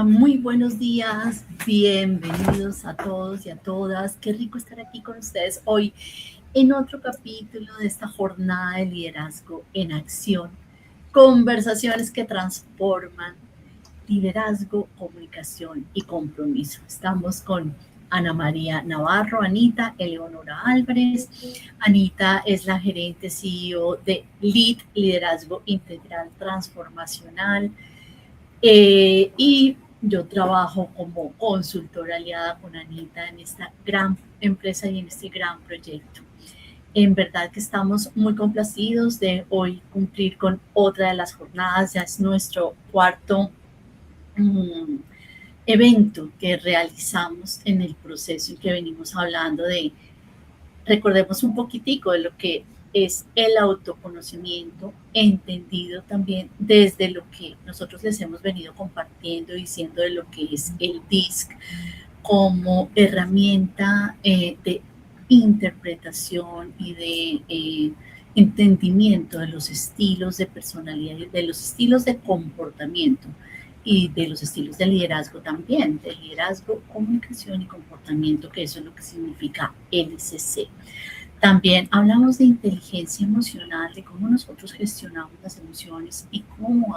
Muy buenos días, bienvenidos a todos y a todas. Qué rico estar aquí con ustedes hoy en otro capítulo de esta jornada de liderazgo en acción. Conversaciones que transforman liderazgo, comunicación y compromiso. Estamos con Ana María Navarro, Anita Eleonora Álvarez. Anita es la gerente CEO de LEAD, Liderazgo Integral Transformacional. Y yo trabajo como consultora aliada con Anita en esta gran empresa y en este gran proyecto. En verdad que estamos muy complacidos de hoy cumplir con otra de las jornadas. Ya es nuestro cuarto evento que realizamos en el proceso y que venimos hablando de, recordemos un poquitico de lo que es el autoconocimiento, entendido también desde lo que nosotros les hemos venido compartiendo, diciendo de lo que es el DISC como herramienta de interpretación y de entendimiento de los estilos de personalidad, de los estilos de comportamiento y de los estilos de liderazgo también, de liderazgo, comunicación y comportamiento, que eso es lo que significa LCC. También hablamos de inteligencia emocional, de cómo nosotros gestionamos las emociones y cómo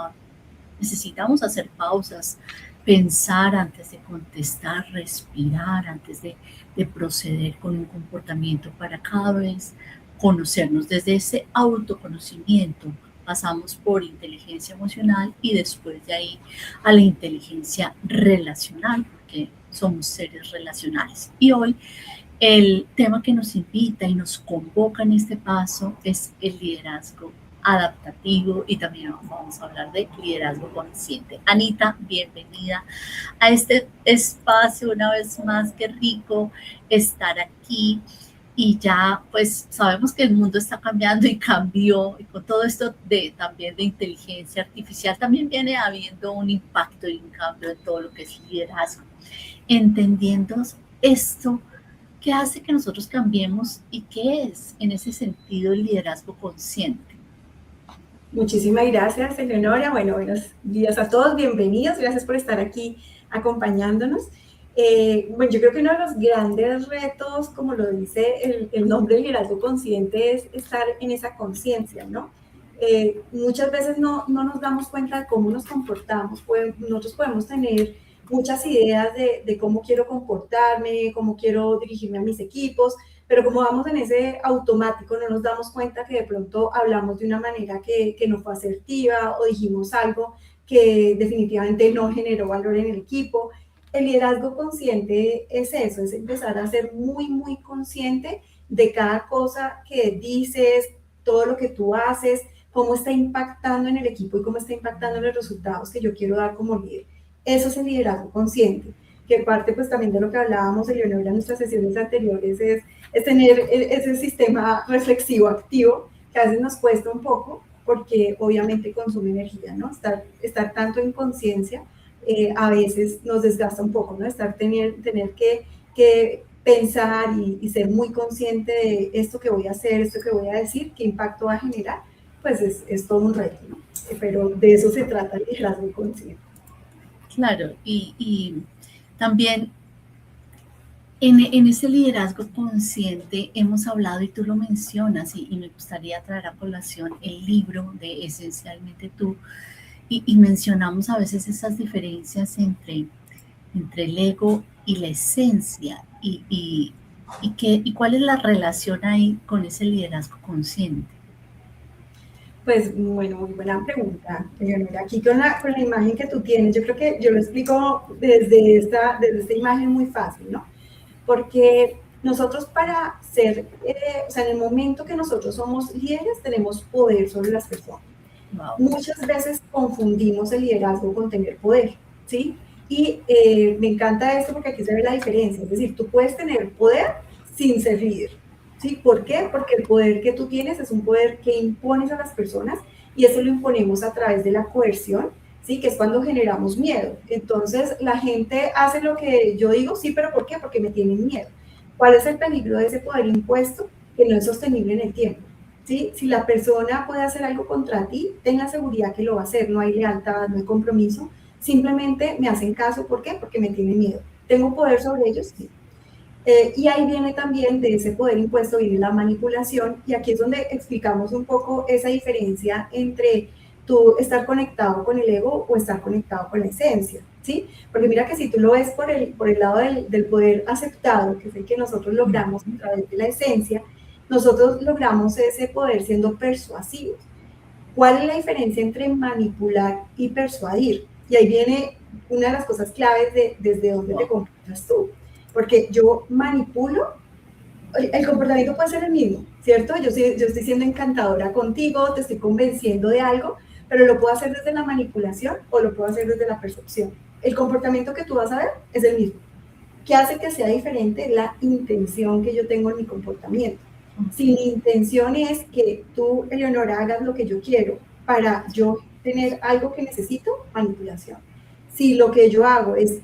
necesitamos hacer pausas, pensar antes de contestar, respirar antes de proceder con un comportamiento para cada vez conocernos. Desde ese autoconocimiento pasamos por inteligencia emocional y después de ahí a la inteligencia relacional, porque somos seres relacionales. Y hoy el tema que nos invita y nos convoca en este paso es el liderazgo adaptativo y también vamos a hablar de liderazgo consciente. Anita, bienvenida a este espacio una vez más. Qué rico estar aquí y ya pues sabemos que el mundo está cambiando y cambió y con todo esto también de inteligencia artificial también viene habiendo un impacto y un cambio en todo lo que es liderazgo. Entendiendo esto, ¿qué hace que nosotros cambiemos y qué es en ese sentido el liderazgo consciente? Muchísimas gracias, Eleonora. Bueno, buenos días a todos, bienvenidos, gracias por estar aquí acompañándonos. Bueno, yo creo que uno de los grandes retos, como lo dice el nombre del liderazgo consciente, es estar en esa conciencia, ¿no? Muchas veces no nos damos cuenta de cómo nos comportamos. Nosotros podemos tener muchas ideas de cómo quiero comportarme, cómo quiero dirigirme a mis equipos, pero como vamos en ese automático, no nos damos cuenta que de pronto hablamos de una manera que no fue asertiva o dijimos algo que definitivamente no generó valor en el equipo. El liderazgo consciente es eso, es empezar a ser muy, muy consciente de cada cosa que dices, todo lo que tú haces, cómo está impactando en el equipo y cómo está impactando en los resultados que yo quiero dar como líder. Eso es el liderazgo consciente, que parte pues también de lo que hablábamos, Eleonora, en nuestras sesiones anteriores, es tener ese sistema reflexivo activo, que a veces nos cuesta un poco, porque obviamente consume energía, ¿no? Estar tanto en conciencia a veces nos desgasta un poco, ¿no? Tener que pensar y ser muy consciente de esto que voy a hacer, esto que voy a decir, qué impacto va a generar, pues es todo un reto, ¿no? Pero de eso se trata el liderazgo consciente. Claro, y también en ese liderazgo consciente hemos hablado, y tú lo mencionas, y me gustaría traer a colación el libro de Esencialmente Tú, y mencionamos a veces esas diferencias entre el ego y la esencia, y cuál es la relación ahí con ese liderazgo consciente. Pues bueno, muy buena pregunta, Leonora. Aquí con la imagen que tú tienes, yo creo que yo lo explico desde esta imagen muy fácil, ¿no? Porque nosotros para ser, o sea, en el momento que nosotros somos líderes, tenemos poder sobre las personas. Wow. Muchas veces confundimos el liderazgo con tener poder, ¿sí? Y me encanta esto porque aquí se ve la diferencia. Es decir, tú puedes tener poder sin ser líder, ¿sí? ¿Por qué? Porque el poder que tú tienes es un poder que impones a las personas y eso lo imponemos a través de la coerción, ¿sí? Que es cuando generamos miedo. Entonces, la gente hace lo que yo digo, sí, pero ¿por qué? Porque me tienen miedo. ¿Cuál es el peligro de ese poder impuesto? Que no es sostenible en el tiempo. ¿Sí? Si la persona puede hacer algo contra ti, ten la seguridad que lo va a hacer, no hay lealtad, no hay compromiso, simplemente me hacen caso, ¿por qué? Porque me tienen miedo. ¿Tengo poder sobre ellos? Sí. Y ahí viene también de ese poder impuesto, viene la manipulación, y aquí es donde explicamos un poco esa diferencia entre tú estar conectado con el ego o estar conectado con la esencia, ¿sí? Porque mira que si tú lo ves por el lado del poder aceptado, que es el que nosotros logramos a través de la esencia, nosotros logramos ese poder siendo persuasivos. ¿Cuál es la diferencia entre manipular y persuadir? Y ahí viene una de las cosas claves de desde dónde te comportas tú. Porque yo manipulo, el comportamiento puede ser el mismo, ¿cierto? Yo estoy siendo encantadora contigo, te estoy convenciendo de algo, pero lo puedo hacer desde la manipulación o lo puedo hacer desde la percepción. El comportamiento que tú vas a ver es el mismo. ¿Qué hace que sea diferente? La intención que yo tengo en mi comportamiento. Si mi intención es que tú, Eleonora, hagas lo que yo quiero para yo tener algo que necesito, manipulación. Si lo que yo hago es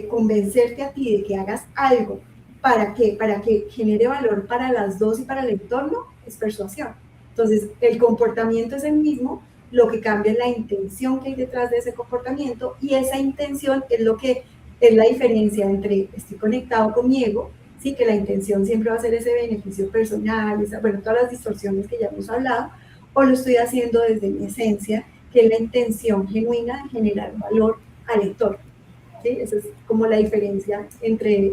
convencerte a ti de que hagas algo para que genere valor para las dos y para el entorno, es persuasión. Entonces, el comportamiento es el mismo, lo que cambia es la intención que hay detrás de ese comportamiento y esa intención es lo que es la diferencia entre estoy conectado con mi ego, sí, que la intención siempre va a ser ese beneficio personal, bueno, todas las distorsiones que ya hemos hablado, o lo estoy haciendo desde mi esencia, que es la intención genuina de generar valor al lector. ¿Sí? Esa es como la diferencia entre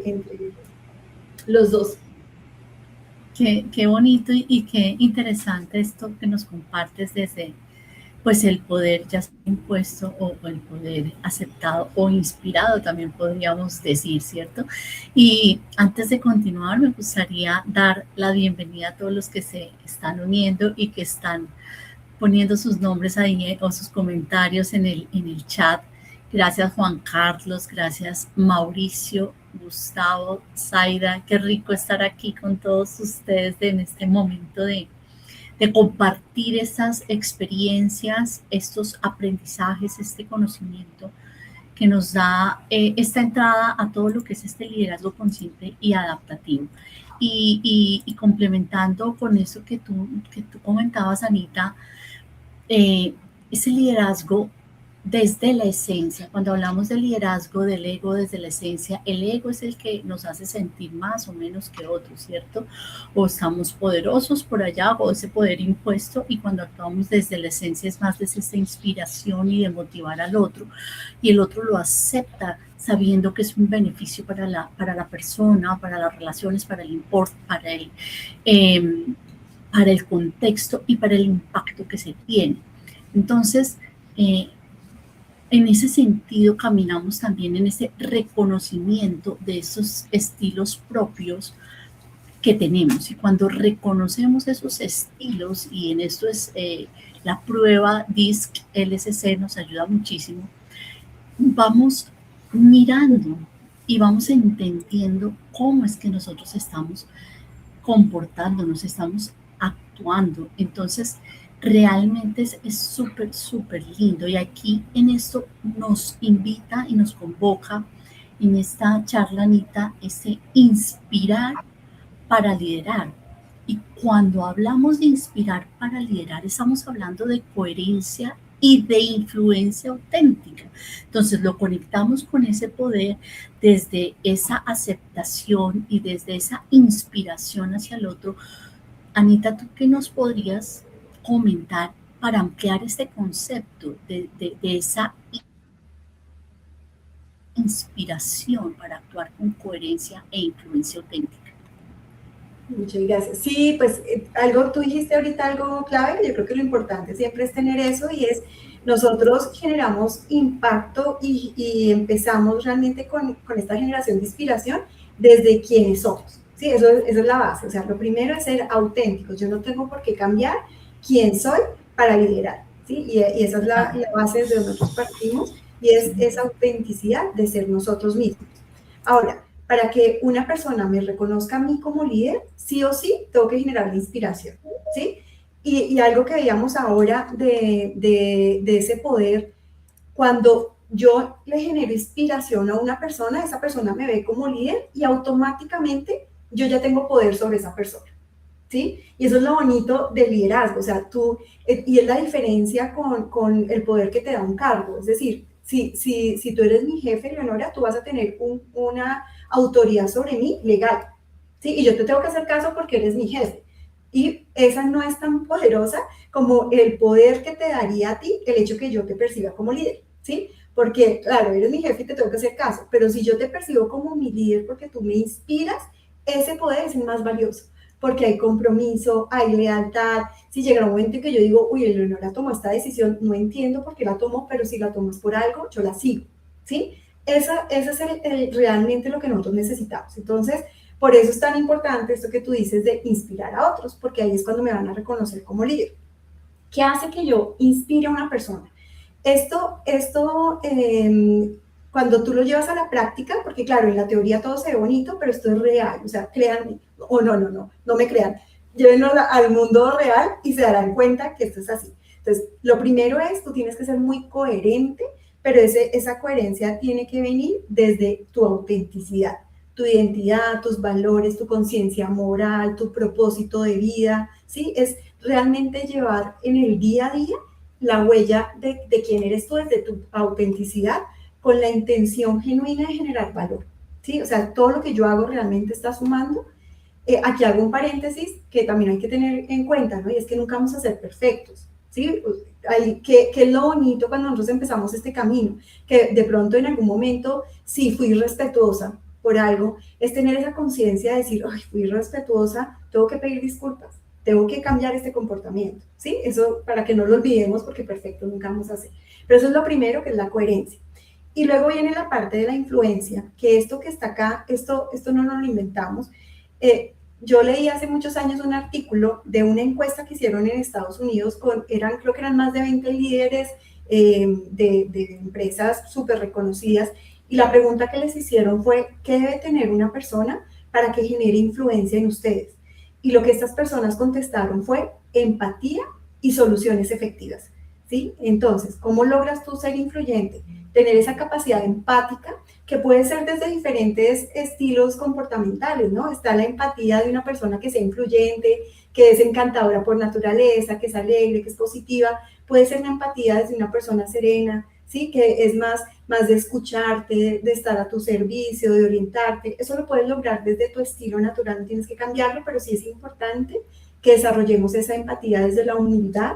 los dos. Qué bonito y qué interesante esto que nos compartes desde pues el poder ya impuesto o el poder aceptado o inspirado también podríamos decir, ¿cierto? Y antes de continuar me gustaría dar la bienvenida a todos los que se están uniendo y que están poniendo sus nombres ahí o sus comentarios en el chat. Gracias Juan Carlos, gracias Mauricio, Gustavo, Zaida, qué rico estar aquí con todos ustedes en este momento de compartir estas experiencias, estos aprendizajes, este conocimiento que nos da esta entrada a todo lo que es este liderazgo consciente y adaptativo. Y complementando con eso que tú comentabas, Anita, ese liderazgo desde la esencia, cuando hablamos del liderazgo del ego desde la esencia, el ego es el que nos hace sentir más o menos que otros, ¿cierto? O estamos poderosos por allá o ese poder impuesto y cuando actuamos desde la esencia es más desde esta inspiración y de motivar al otro y el otro lo acepta sabiendo que es un beneficio para la persona, para las relaciones, para el import, para el contexto y para el impacto que se tiene. Entonces, en ese sentido caminamos también en ese reconocimiento de esos estilos propios que tenemos y cuando reconocemos esos estilos y en esto es la prueba DISC LSC nos ayuda muchísimo, vamos mirando y vamos entendiendo cómo es que nosotros estamos comportándonos, estamos actuando. Entonces, realmente es súper, súper lindo. Y aquí en esto nos invita y nos convoca en esta charla, Anita, ese inspirar para liderar. Y cuando hablamos de inspirar para liderar, estamos hablando de coherencia y de influencia auténtica. Entonces lo conectamos con ese poder desde esa aceptación y desde esa inspiración hacia el otro. Anita, ¿tú qué nos podrías comentar para ampliar este concepto de esa inspiración para actuar con coherencia e influencia auténtica? Muchas gracias. Sí, pues algo, tú dijiste ahorita algo clave, yo creo que lo importante siempre es tener eso y es nosotros generamos impacto y empezamos realmente con esta generación de inspiración desde quienes somos. Sí, eso es la base. O sea, lo primero es ser auténticos. Yo no tengo por qué cambiar quién soy para liderar. ¿sí? Y esa es la base desde donde nosotros partimos, y es esa autenticidad de ser nosotros mismos. Ahora, para que una persona me reconozca a mí como líder, sí o sí, tengo que generar la inspiración, ¿sí? Y algo que veíamos ahora de ese poder, cuando yo le genero inspiración a una persona, esa persona me ve como líder y automáticamente yo ya tengo poder sobre esa persona, ¿sí? Y eso es lo bonito del liderazgo, o sea, y es la diferencia con el poder que te da un cargo, es decir, si tú eres mi jefe, Leonora, tú vas a tener una autoridad sobre mí legal, ¿sí? Y yo te tengo que hacer caso porque eres mi jefe. Y esa no es tan poderosa como el poder que te daría a ti el hecho que yo te perciba como líder, ¿sí? Porque, claro, eres mi jefe y te tengo que hacer caso, pero si yo te percibo como mi líder porque tú me inspiras, ese poder es el más valioso, porque hay compromiso, hay lealtad. Si llega un momento en que yo digo, uy, Eleonora tomó esta decisión, no entiendo por qué la tomó, pero si la tomas por algo, yo la sigo, ¿sí? Esa es realmente lo que nosotros necesitamos. Entonces, por eso es tan importante esto que tú dices de inspirar a otros, porque ahí es cuando me van a reconocer como líder. ¿Qué hace que yo inspire a una persona? Cuando tú lo llevas a la práctica, porque claro, en la teoría todo se ve bonito, pero esto es real, o sea, créanme, o no me crean, llévenlo al mundo real y se darán cuenta que esto es así. Entonces, lo primero es, tú tienes que ser muy coherente, pero esa coherencia tiene que venir desde tu autenticidad, tu identidad, tus valores, tu conciencia moral, tu propósito de vida, ¿sí? Es realmente llevar en el día a día la huella de quién eres tú, desde tu autenticidad, con la intención genuina de generar valor, ¿sí? O sea, todo lo que yo hago realmente está sumando. Aquí hago un paréntesis que también hay que tener en cuenta, ¿no? Y es que nunca vamos a ser perfectos, ¿sí? Que es lo bonito cuando nosotros empezamos este camino, que de pronto en algún momento, si fui respetuosa por algo, es tener esa conciencia de decir, ay, fui respetuosa, tengo que pedir disculpas, tengo que cambiar este comportamiento, ¿sí? Eso para que no lo olvidemos, porque perfecto nunca vamos a hacer. Pero eso es lo primero, que es la coherencia. Y luego viene la parte de la influencia, que esto que está acá, esto no nos lo inventamos. Yo leí hace muchos años un artículo de una encuesta que hicieron en Estados Unidos, creo que eran más de 20 líderes de empresas súper reconocidas, y la pregunta que les hicieron fue, ¿qué debe tener una persona para que genere influencia en ustedes? Y lo que estas personas contestaron fue empatía y soluciones efectivas, ¿sí? Entonces, ¿cómo logras tú ser influyente? Tener esa capacidad empática, que puede ser desde diferentes estilos comportamentales, ¿no? Está la empatía de una persona que sea influyente, que es encantadora por naturaleza, que es alegre, que es positiva. Puede ser una empatía desde una persona serena, ¿sí? Que es más de escucharte, de estar a tu servicio, de orientarte. Eso lo puedes lograr desde tu estilo natural, no tienes que cambiarlo, pero sí es importante que desarrollemos esa empatía desde la humildad,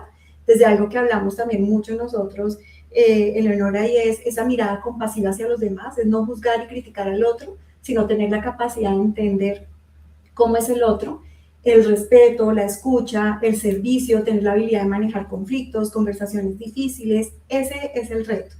desde algo que hablamos también mucho nosotros, Eleonora, y es esa mirada compasiva hacia los demás, es no juzgar y criticar al otro, sino tener la capacidad de entender cómo es el otro, el respeto, la escucha, el servicio, tener la habilidad de manejar conflictos, conversaciones difíciles. Ese es el reto.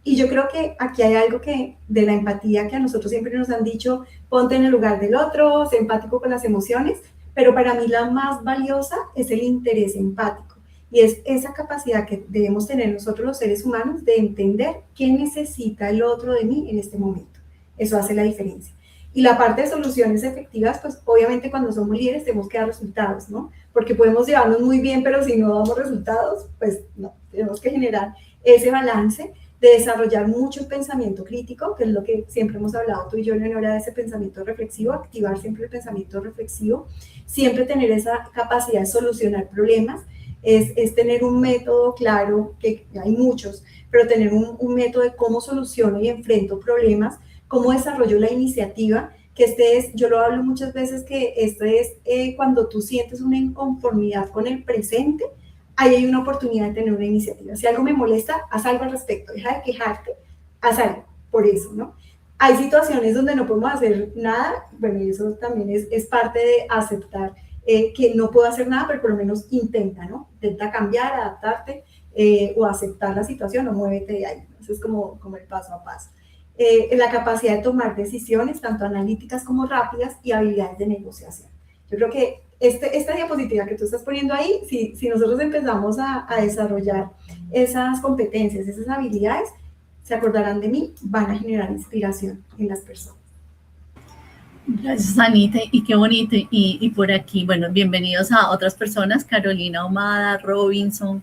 Y yo creo que aquí hay algo de la empatía, que a nosotros siempre nos han dicho, ponte en el lugar del otro, sé empático con las emociones, pero para mí la más valiosa es el interés empático. Y es esa capacidad que debemos tener nosotros los seres humanos de entender qué necesita el otro de mí en este momento. Eso hace la diferencia. Y la parte de soluciones efectivas, pues obviamente cuando somos líderes tenemos que dar resultados, ¿no? Porque podemos llevarnos muy bien, pero si no damos resultados, pues no, tenemos que generar ese balance de desarrollar mucho el pensamiento crítico, que es lo que siempre hemos hablado tú y yo, Leonora, de ese pensamiento reflexivo, activar siempre el pensamiento reflexivo, siempre tener esa capacidad de solucionar problemas, es tener un método claro, que hay muchos, pero tener un método de cómo soluciono y enfrento problemas, cómo desarrollo la iniciativa, que yo lo hablo muchas veces, que cuando tú sientes una inconformidad con el presente, ahí hay una oportunidad de tener una iniciativa. Si algo me molesta, haz algo al respecto, deja de quejarte, haz algo por eso, ¿no? Hay situaciones donde no podemos hacer nada, bueno, y eso también es parte de aceptar que no puedo hacer nada, pero por lo menos intenta, ¿no? Intenta cambiar, adaptarte o aceptar la situación o muévete de ahí. Eso es como el paso a paso. La capacidad de tomar decisiones, tanto analíticas como rápidas, y habilidades de negociación. Yo creo que esta diapositiva que tú estás poniendo ahí, si nosotros empezamos a desarrollar esas competencias, esas habilidades, se acordarán de mí, van a generar inspiración en las personas. Gracias, Anita, y qué bonito. Y por aquí, bueno, bienvenidos a otras personas. Carolina Ahumada, Robinson,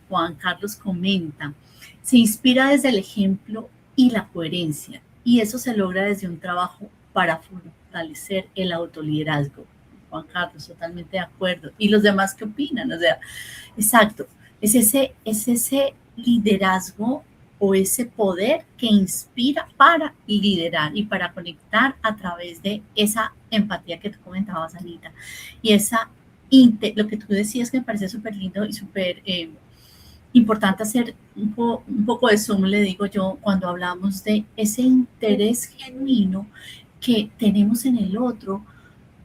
Juan Carlos comenta, se inspira desde el ejemplo y la coherencia, y eso se logra desde un trabajo para fortalecer el autoliderazgo. Juan Carlos, totalmente de acuerdo. ¿Y los demás qué opinan? O sea, exacto, es ese liderazgo o ese poder que inspira para liderar y para conectar a través de esa empatía que tú comentabas, Anita, y lo que tú decías que me parece súper lindo y súper importante hacer un poco de zoom, le digo yo, cuando hablamos de ese interés genuino que tenemos en el otro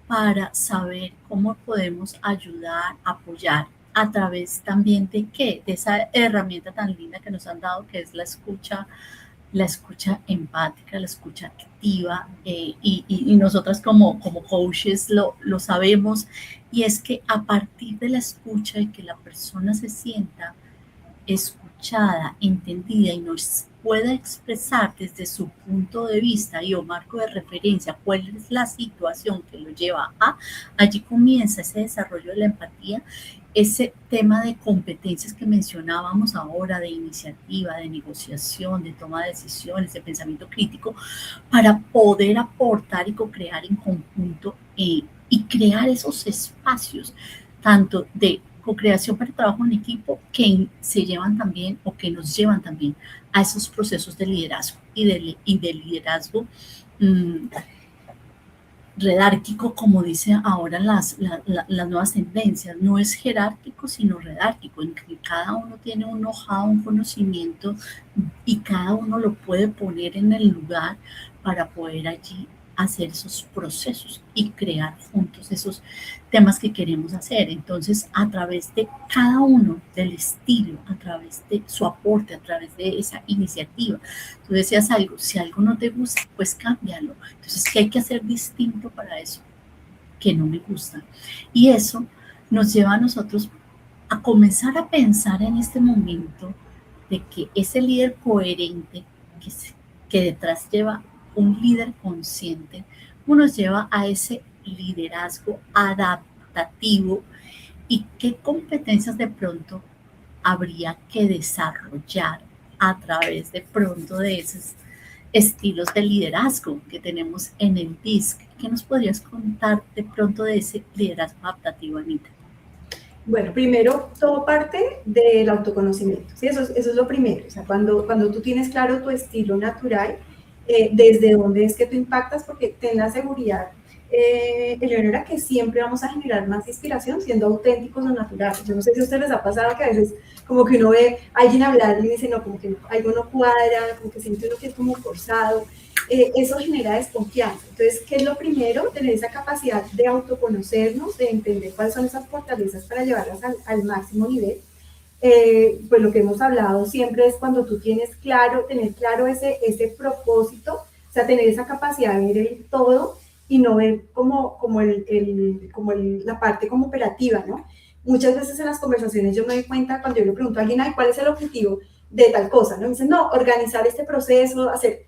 para saber cómo podemos ayudar, apoyar a través también de qué, de esa herramienta tan linda que nos han dado, que es la escucha empática, la escucha activa, y nosotras como coaches lo sabemos, y es que a partir de la escucha y que la persona se sienta escuchada, entendida y nos pueda expresar desde su punto de vista y o marco de referencia cuál es la situación que lo lleva a, allí comienza ese desarrollo de la empatía, ese tema de competencias que mencionábamos ahora, de iniciativa, de negociación, de toma de decisiones, de pensamiento crítico, para poder aportar y co-crear en conjunto y crear esos espacios, tanto de co-creación para trabajo en equipo, que se llevan también o que nos llevan también a esos procesos de liderazgo y de liderazgo redárquico, como dicen ahora las nuevas tendencias. No es jerárquico, sino redárquico, en que cada uno tiene un know-how, un conocimiento, y cada uno lo puede poner en el lugar para poder allí hacer esos procesos y crear juntos esos temas que queremos hacer. Entonces, a través de cada uno, del estilo, a través de su aporte, a través de esa iniciativa, tú decías algo, si algo no te gusta, pues cámbialo. Entonces, ¿qué hay que hacer distinto para eso? Que no me gusta. Y eso nos lleva a nosotros a comenzar a pensar en este momento de que ese líder coherente que detrás lleva un líder consciente, nos lleva a ese liderazgo adaptativo, y qué competencias de pronto habría que desarrollar a través de pronto de esos estilos de liderazgo que tenemos en el DISC. ¿Qué nos podrías contar de pronto de ese liderazgo adaptativo, Anita? Bueno, primero, todo parte del autoconocimiento, ¿sí? Eso es lo primero. O sea, cuando tú tienes claro tu estilo natural, desde dónde es que tú impactas, porque ten la seguridad, Eleonora, que siempre vamos a generar más inspiración siendo auténticos o naturales. Yo no sé si a ustedes les ha pasado que a veces como que uno ve a alguien hablar y dice, no, como que algo no cuadra, como que siente uno que es como forzado. Eso genera desconfianza. Entonces, ¿qué es lo primero? Tener esa capacidad de autoconocernos, de entender cuáles son esas fortalezas para llevarlas al máximo nivel. Pues lo que hemos hablado siempre es cuando tú tienes claro, tener claro ese propósito, o sea, tener esa capacidad de ver el todo y no ver como la parte como operativa, ¿no? Muchas veces en las conversaciones yo me doy cuenta cuando yo le pregunto a alguien, ay, ¿cuál es el objetivo de tal cosa? ¿No? Me dicen, no, organizar este proceso, hacer,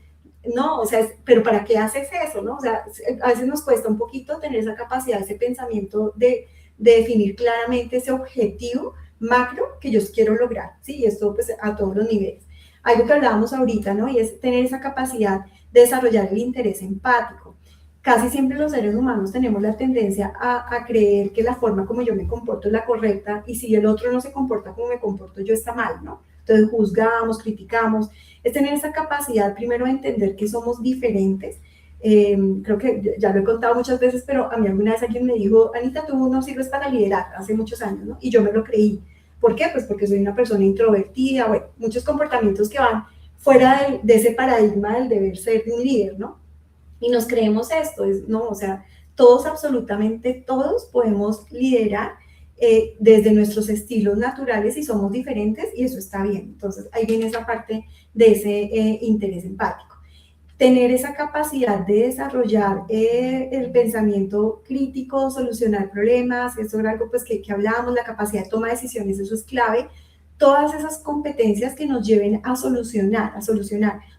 no, o sea, pero ¿para qué haces eso, no? O sea, a veces nos cuesta un poquito tener esa capacidad, ese pensamiento de definir claramente ese objetivo macro que yo quiero lograr, ¿sí? Y esto pues a todos los niveles. Algo que hablábamos ahorita, ¿no? Y es tener esa capacidad de desarrollar el interés empático. Casi siempre los seres humanos tenemos la tendencia a creer que la forma como yo me comporto es la correcta, y si el otro no se comporta como me comporto yo, está mal, ¿no? Entonces juzgamos, criticamos. Es tener esa capacidad primero de entender que somos diferentes. Creo que ya lo he contado muchas veces, pero a mí alguna vez alguien me dijo, Anita, tú no sirves para liderar, hace muchos años, ¿no? Y yo me lo creí. ¿Por qué? Pues porque soy una persona introvertida, bueno, muchos comportamientos que van fuera de ese paradigma del deber ser de un líder, ¿no? Y nos creemos esto, ¿no? O sea, todos, absolutamente todos podemos liderar desde nuestros estilos naturales y somos diferentes, y eso está bien. Entonces, ahí viene esa parte de ese interés empático. tener esa capacidad de desarrollar el pensamiento crítico, solucionar problemas, eso era algo pues que hablábamos, la capacidad de toma de decisiones, eso es clave. Todas esas competencias que nos lleven a solucionar. O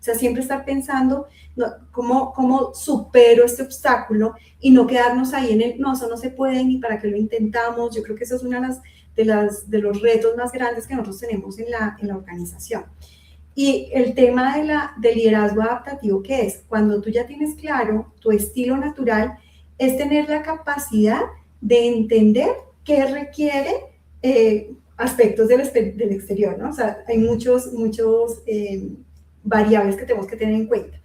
sea, siempre estar pensando ¿no? cómo supero este obstáculo y no quedarnos ahí en el, no, eso no se puede ni para qué lo intentamos. Yo creo que eso es una de los retos más grandes que nosotros tenemos en la organización. Y el tema del liderazgo adaptativo, ¿qué es? Cuando tú ya tienes claro tu estilo natural, es tener la capacidad de entender qué requiere aspectos del exterior, ¿no? O sea, hay muchos variables que tenemos que tener en cuenta.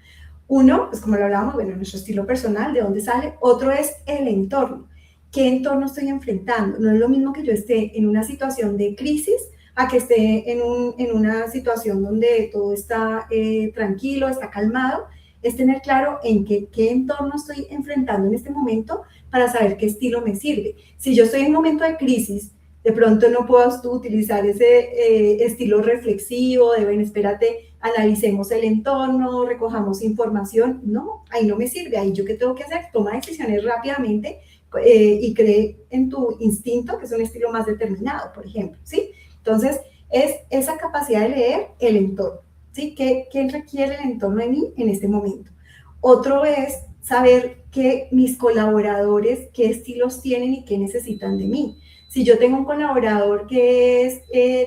Uno, pues como lo hablábamos, bueno, nuestro estilo personal, de dónde sale. Otro es el entorno. ¿Qué entorno estoy enfrentando? No es lo mismo que yo esté en una situación de crisis a que esté en una situación donde todo está tranquilo, está calmado, es tener claro en qué entorno estoy enfrentando en este momento para saber qué estilo me sirve. Si yo estoy en un momento de crisis, de pronto no puedo utilizar ese estilo reflexivo, de, bueno, espérate, analicemos el entorno, recojamos información. No, ahí no me sirve. Ahí yo qué tengo que hacer, toma decisiones rápidamente y cree en tu instinto, que es un estilo más determinado, por ejemplo, ¿sí? Entonces, es esa capacidad de leer el entorno, ¿sí? ¿Qué requiere el entorno de mí en este momento? Otro es saber que mis colaboradores, qué estilos tienen y qué necesitan de mí. Si yo tengo un colaborador que es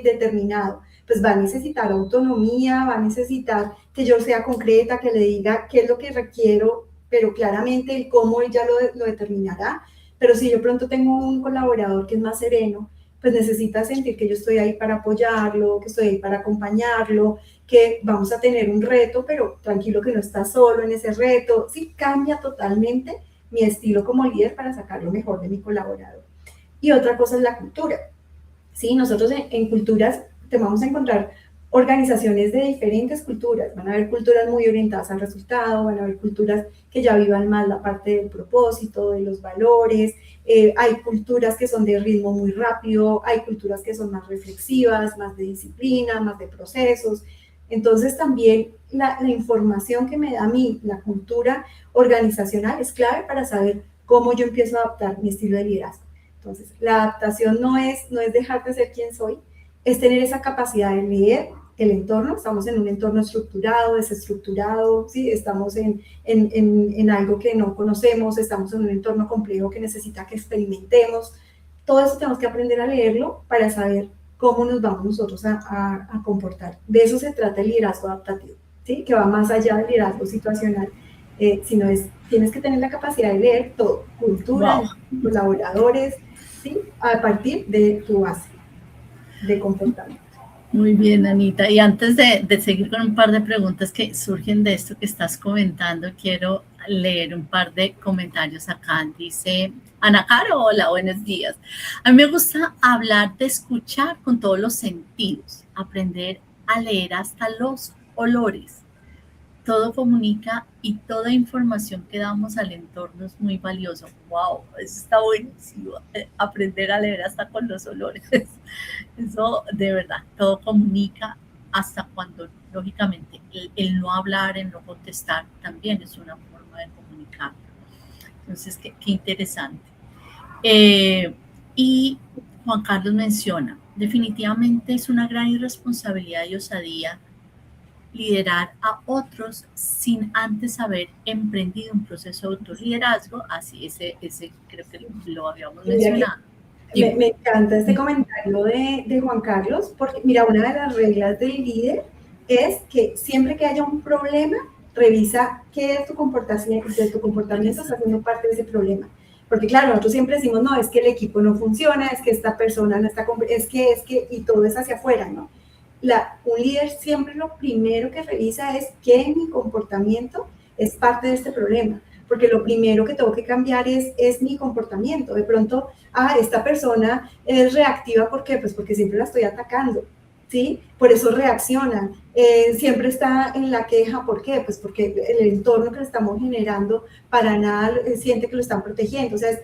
determinado, pues va a necesitar autonomía, va a necesitar que yo sea concreta, que le diga qué es lo que requiero, pero claramente el cómo él ya lo determinará. Pero si yo pronto tengo un colaborador que es más sereno, pues necesita sentir que yo estoy ahí para apoyarlo, que estoy ahí para acompañarlo, que vamos a tener un reto, pero tranquilo que no está solo en ese reto. Sí, cambia totalmente mi estilo como líder para sacar lo mejor de mi colaborador. Y otra cosa es la cultura. Sí, nosotros en culturas te vamos a encontrar organizaciones de diferentes culturas. Van a haber culturas muy orientadas al resultado, van a haber culturas que ya vivan más la parte del propósito, de los valores. Hay culturas que son de ritmo muy rápido, hay culturas que son más reflexivas, más de disciplina, más de procesos. Entonces también la información que me da a mí la cultura organizacional es clave para saber cómo yo empiezo a adaptar mi estilo de liderazgo. Entonces, la adaptación no es dejar de ser quien soy, es tener esa capacidad de leer el entorno. Estamos en un entorno estructurado, desestructurado, ¿sí? Estamos en algo que no conocemos, estamos en un entorno complejo que necesita que experimentemos. Todo eso tenemos que aprender a leerlo para saber cómo nos vamos nosotros a comportar. De eso se trata el liderazgo adaptativo, ¿sí? Que va más allá del liderazgo situacional, sino tienes que tener la capacidad de leer todo, cultura, wow, colaboradores, ¿sí? A partir de tu base de comportamiento. Muy bien, Anita. Y antes de seguir con un par de preguntas que surgen de esto que estás comentando, quiero leer un par de comentarios acá. Dice Ana Caro, hola, buenos días. A mí me gusta hablar de escuchar con todos los sentidos, aprender a leer hasta los olores. Todo comunica y toda información que damos al entorno es muy valioso. ¡Wow! Eso está buenísimo. Aprender a leer hasta con los olores. Eso, de verdad, todo comunica hasta cuando, lógicamente, el no hablar, el no contestar, también es una forma de comunicar. Entonces, qué interesante. Y Juan Carlos menciona, definitivamente es una gran irresponsabilidad y osadía liderar a otros sin antes haber emprendido un proceso de autoliderazgo. Así, ese creo que lo habíamos mencionado. Me encanta este comentario de Juan Carlos, porque mira, una de las reglas del líder es que siempre que haya un problema, revisa qué es tu comportamiento está haciendo parte de ese problema. Porque claro, nosotros siempre decimos, no, es que el equipo no funciona, es que esta persona no está, es que, y todo es hacia afuera, ¿no? Un líder siempre lo primero que revisa es que mi comportamiento es parte de este problema, porque lo primero que tengo que cambiar es mi comportamiento. De pronto, esta persona es reactiva, ¿por qué? Pues porque siempre la estoy atacando, ¿sí? Por eso reacciona, siempre está en la queja, ¿por qué? Pues porque el entorno que le estamos generando para nada siente que lo están protegiendo. O sea,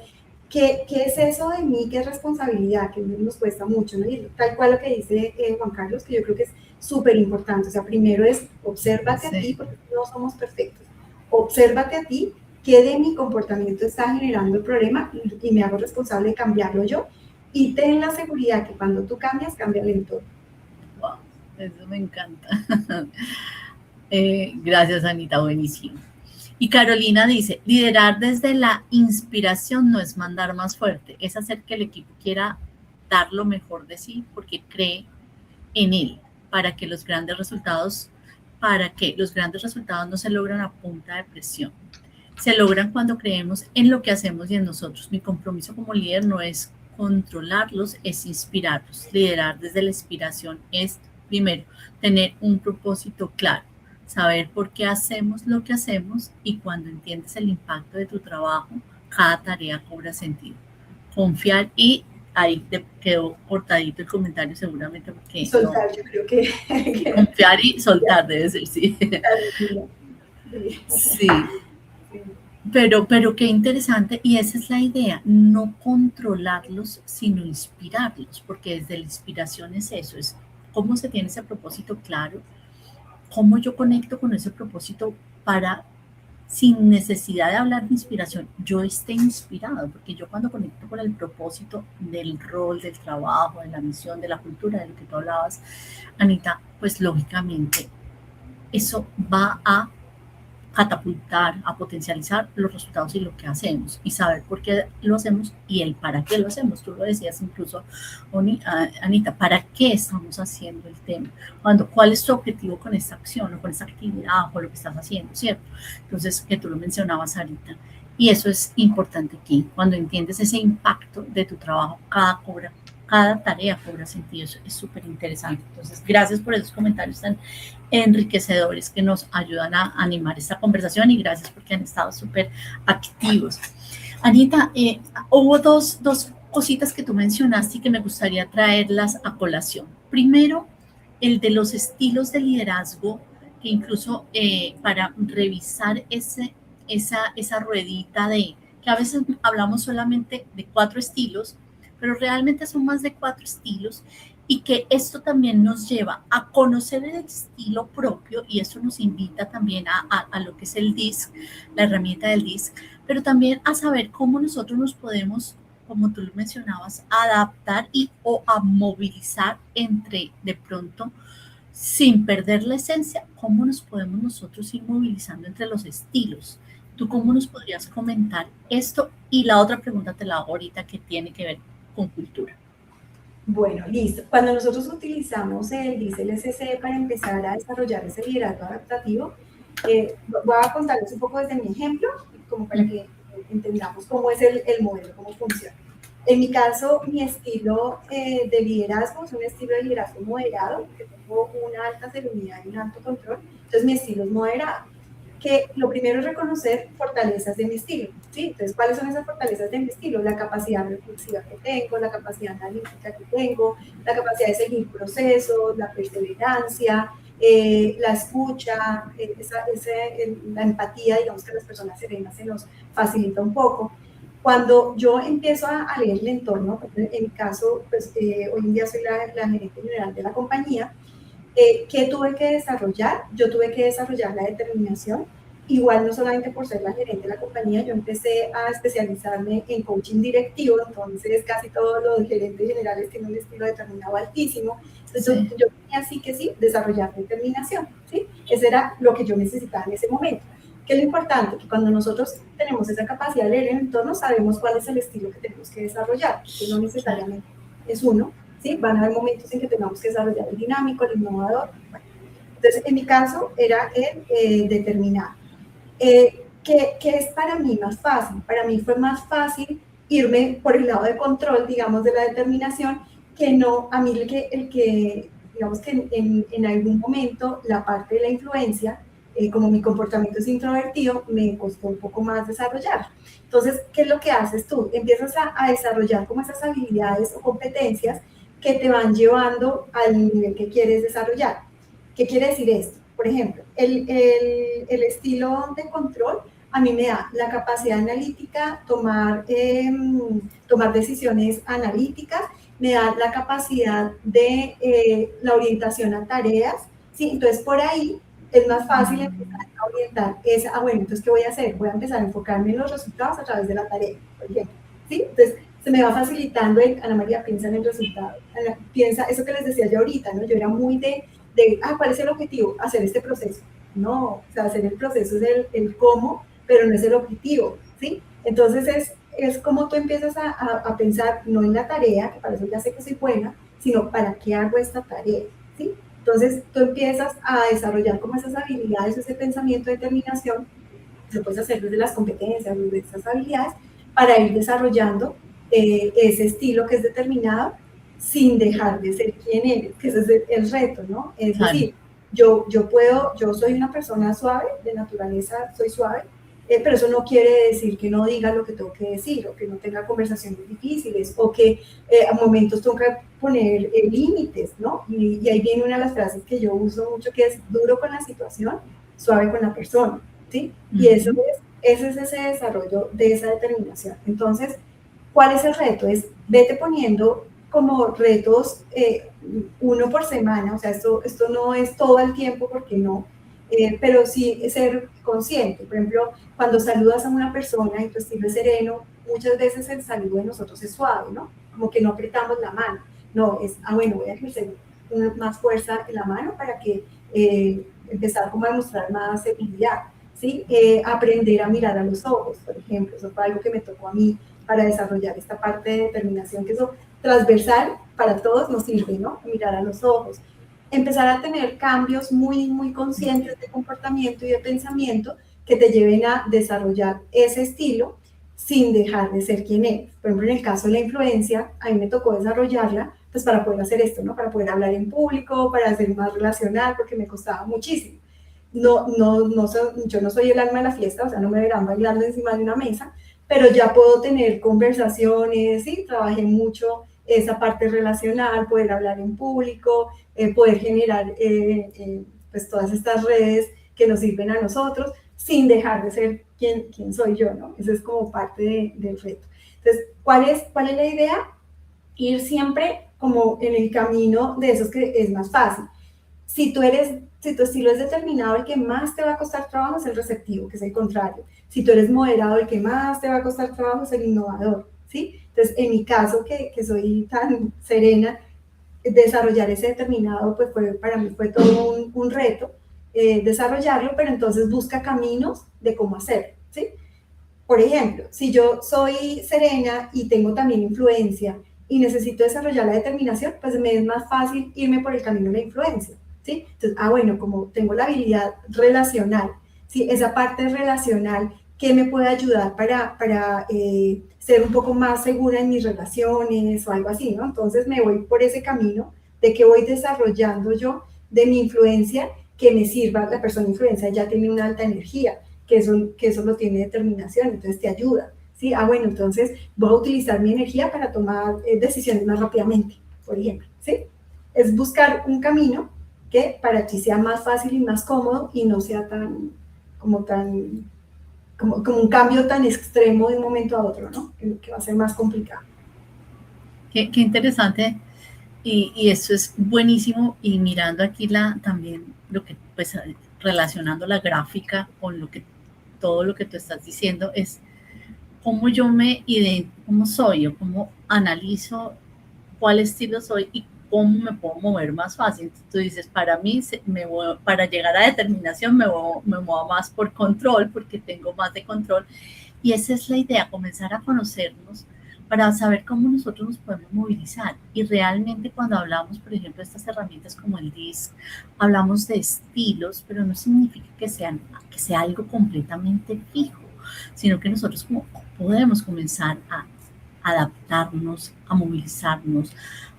¿qué es eso de mí? ¿Qué es responsabilidad? Que nos cuesta mucho, ¿no? Y tal cual lo que dice Juan Carlos, que yo creo que es súper importante. O sea, primero es obsérvate a ti, porque no somos perfectos. obsérvate a ti, qué de mi comportamiento está generando el problema y me hago responsable de cambiarlo yo. Y ten la seguridad que cuando tú cambias, cambia el entorno. Wow, eso me encanta. Gracias, Anita, buenísimo. Y Carolina dice, liderar desde la inspiración no es mandar más fuerte, es hacer que el equipo quiera dar lo mejor de sí porque cree en él, para que los grandes resultados no se logran a punta de presión. Se logran cuando creemos en lo que hacemos y en nosotros. Mi compromiso como líder no es controlarlos, es inspirarlos. Liderar desde la inspiración es, primero, tener un propósito claro, saber por qué hacemos lo que hacemos y cuando entiendes el impacto de tu trabajo, cada tarea cobra sentido. Confiar y ahí te quedó cortadito el comentario seguramente porque soltar, no, yo creo que confiar y soltar debe ser, sí. Sí. Pero qué interesante, y esa es la idea, no controlarlos, sino inspirarlos, porque desde la inspiración es eso, es cómo se tiene ese propósito claro, cómo yo conecto con ese propósito para, sin necesidad de hablar de inspiración, yo esté inspirado, porque yo cuando conecto con el propósito del rol, del trabajo, de la misión, de la cultura, de lo que tú hablabas, Anita, pues lógicamente eso va a catapultar, a potencializar los resultados y lo que hacemos y saber por qué lo hacemos y el para qué lo hacemos. Tú lo decías incluso, Anita, ¿para qué estamos haciendo el tema? ¿Cuál es tu objetivo con esta acción o con esta actividad o con lo que estás haciendo, cierto? Entonces, que tú lo mencionabas ahorita. Y eso es importante aquí, cuando entiendes ese impacto de tu trabajo, cada tarea cobra sentido, eso es súper interesante. Entonces, gracias por esos comentarios tan enriquecedores que nos ayudan a animar esta conversación y gracias porque han estado súper activos. Anita, hubo dos cositas que tú mencionaste y que me gustaría traerlas a colación. Primero, el de los estilos de liderazgo, que incluso para revisar esa ruedita de que a veces hablamos solamente de 4 estilos, pero realmente son más de 4 estilos y que esto también nos lleva a conocer el estilo propio y eso nos invita también a lo que es el DISC, la herramienta del DISC, pero también a saber cómo nosotros nos podemos, como tú lo mencionabas, adaptar o a movilizar entre, de pronto, sin perder la esencia, cómo nos podemos nosotros ir movilizando entre los estilos. ¿Tú cómo nos podrías comentar esto? Y la otra pregunta te la hago ahorita que tiene que ver con cultura. Bueno, listo. Cuando nosotros utilizamos el DISC-LSC para empezar a desarrollar ese liderazgo adaptativo, voy a contarles un poco desde mi ejemplo, como para que entendamos cómo es el modelo, cómo funciona. En mi caso, mi estilo de liderazgo es un estilo de liderazgo moderado, que tengo una alta serenidad y un alto control. Entonces, mi estilo es moderado. Que lo primero es reconocer fortalezas de mi estilo, ¿sí? Entonces, ¿cuáles son esas fortalezas de mi estilo? La capacidad reflexiva que tengo, la capacidad analítica que tengo, la capacidad de seguir procesos, la perseverancia, la escucha, la empatía, digamos que a las personas serenas se nos facilita un poco. Cuando yo empiezo a leer el entorno, en mi caso, pues hoy en día soy la gerente general de la compañía. ¿Qué tuve que desarrollar? Yo tuve que desarrollar la determinación. Igual, no solamente por ser la gerente de la compañía, yo empecé a especializarme en coaching directivo, entonces casi todos los gerentes generales tienen un estilo determinado altísimo. Entonces, sí, yo tenía así que sí, desarrollar determinación, ¿sí? Eso era lo que yo necesitaba en ese momento. ¿Qué es lo importante? Que cuando nosotros tenemos esa capacidad de leer el entorno, sabemos cuál es el estilo que tenemos que desarrollar, que no necesariamente es uno, ¿sí? Van a haber momentos en que tengamos que desarrollar el dinámico, el innovador. Bueno, entonces, en mi caso, era el determinar. ¿Qué es para mí más fácil? Para mí fue más fácil irme por el lado de control, digamos, de la determinación, que no a mí digamos que en algún momento la parte de la influencia, como mi comportamiento es introvertido, me costó un poco más desarrollar. Entonces, ¿qué es lo que haces tú? Empiezas a desarrollar como esas habilidades o competencias que te van llevando al nivel que quieres desarrollar. ¿Qué quiere decir esto? Por ejemplo, el estilo de control a mí me da la capacidad analítica, tomar decisiones analíticas, me da la capacidad de la orientación a tareas, ¿sí? Entonces, por ahí es más fácil empezar a orientar esa, bueno, entonces, ¿qué voy a hacer? Voy a empezar a enfocarme en los resultados a través de la tarea, por ejemplo, ¿sí? Entonces, se me va facilitando Ana María, piensa en el resultado, piensa, eso que les decía yo ahorita, ¿no? Yo era muy ¿cuál es el objetivo? Hacer este proceso. No, o sea, hacer el proceso es el cómo, pero no es el objetivo, ¿sí? Entonces, es como tú empiezas a pensar, no en la tarea, que para eso ya sé que soy buena, sino para qué hago esta tarea, ¿sí? Entonces, tú empiezas a desarrollar como esas habilidades, ese pensamiento de determinación, lo puedes hacer desde las competencias, desde esas habilidades, para ir desarrollando ese estilo que es determinado sin dejar de ser quien eres, que ese es el reto, ¿no? Es decir, yo soy una persona suave, de naturaleza soy suave, pero eso no quiere decir que no diga lo que tengo que decir, o que no tenga conversaciones difíciles, o que a momentos tengo que poner límites, ¿no? Y ahí viene una de las frases que yo uso mucho, que es duro con la situación, suave con la persona, ¿sí? Y ese es ese desarrollo de esa determinación. Entonces, ¿cuál es el reto? Es vete poniendo como retos uno por semana, o sea, esto no es todo el tiempo porque no, pero sí ser consciente. Por ejemplo, cuando saludas a una persona y tu estilo es sereno, muchas veces el saludo de nosotros es suave, ¿no? Como que no apretamos la mano. No, bueno, voy a ejercer más fuerza en la mano para que empezar como a demostrar más seguridad, ¿sí? Aprender a mirar a los ojos, por ejemplo, eso fue algo que me tocó a mí para desarrollar esta parte de determinación, que eso transversal para todos nos sirve, ¿no? Mirar a los ojos. Empezar a tener cambios muy, muy conscientes de comportamiento y de pensamiento que te lleven a desarrollar ese estilo sin dejar de ser quien eres. Por ejemplo, en el caso de la influencia, a mí me tocó desarrollarla pues para poder hacer esto, ¿no? Para poder hablar en público, para ser más relacional, porque me costaba muchísimo. Yo no soy el alma de la fiesta, o sea, no me verán bailando encima de una mesa, pero ya puedo tener conversaciones, ¿sí? Trabajé mucho esa parte relacional, poder hablar en público, poder generar pues todas estas redes que nos sirven a nosotros, sin dejar de ser quien soy yo, ¿no? Eso es como parte del reto. Entonces, ¿cuál es la idea? Ir siempre como en el camino de esos que es más fácil. Si tu estilo es determinado, el que más te va a costar trabajo es el receptivo, que es el contrario. Si tú eres moderado, el que más te va a costar trabajo es el innovador, ¿sí? Entonces, en mi caso, que soy tan serena, desarrollar ese determinado, pues para mí fue todo un reto desarrollarlo, pero entonces busca caminos de cómo hacerlo, ¿sí? Por ejemplo, si yo soy serena y tengo también influencia y necesito desarrollar la determinación, pues me es más fácil irme por el camino de la influencia, ¿sí? Entonces, bueno, como tengo la habilidad relacional, ¿sí? Esa parte relacional que me puede ayudar para ser un poco más segura en mis relaciones o algo así, ¿no? Entonces me voy por ese camino de que voy desarrollando yo de mi influencia que me sirva. La persona influencia ya tiene una alta energía, que eso lo tiene determinación, entonces te ayuda, ¿sí? Bueno, entonces voy a utilizar mi energía para tomar decisiones más rápidamente, por ejemplo, ¿sí? Es buscar un camino que para ti sea más fácil y más cómodo y no sea como un cambio tan extremo de un momento a otro, ¿no? Que va a ser más complicado. Qué interesante. Y eso es buenísimo. Y mirando aquí también lo que, pues, relacionando la gráfica con todo lo que tú estás diciendo, es cómo yo cómo soy o cómo analizo cuál estilo soy y cómo me puedo mover más fácil. Entonces, tú dices, para mí, para llegar a determinación me muevo más por control, porque tengo más de control. Y esa es la idea, comenzar a conocernos para saber cómo nosotros nos podemos movilizar. Y realmente cuando hablamos, por ejemplo, de estas herramientas como el DISC, hablamos de estilos, pero no significa que sea algo completamente fijo, sino que nosotros podemos comenzar a adaptarnos, a movilizarnos,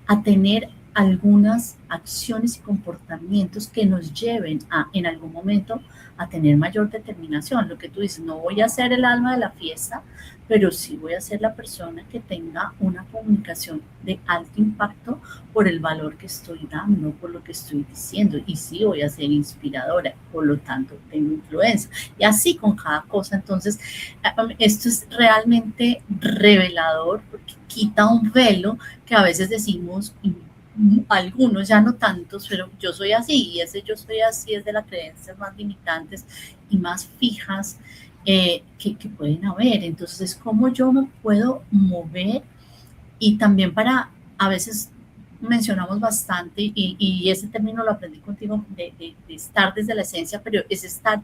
a tener algunas acciones y comportamientos que nos lleven en algún momento a tener mayor determinación. Lo que tú dices, no voy a ser el alma de la fiesta, pero sí voy a ser la persona que tenga una comunicación de alto impacto por el valor que estoy dando, por lo que estoy diciendo, y sí voy a ser inspiradora, por lo tanto tengo influencia, y así con cada cosa. Entonces, esto es realmente revelador porque quita un velo que a veces decimos, algunos, ya no tantos, pero yo soy así, y ese yo soy así es de las creencias más limitantes y más fijas que pueden haber. Entonces, ¿cómo yo me puedo mover? Y también para, a veces mencionamos bastante, y ese término lo aprendí contigo, de estar desde la esencia, pero es estar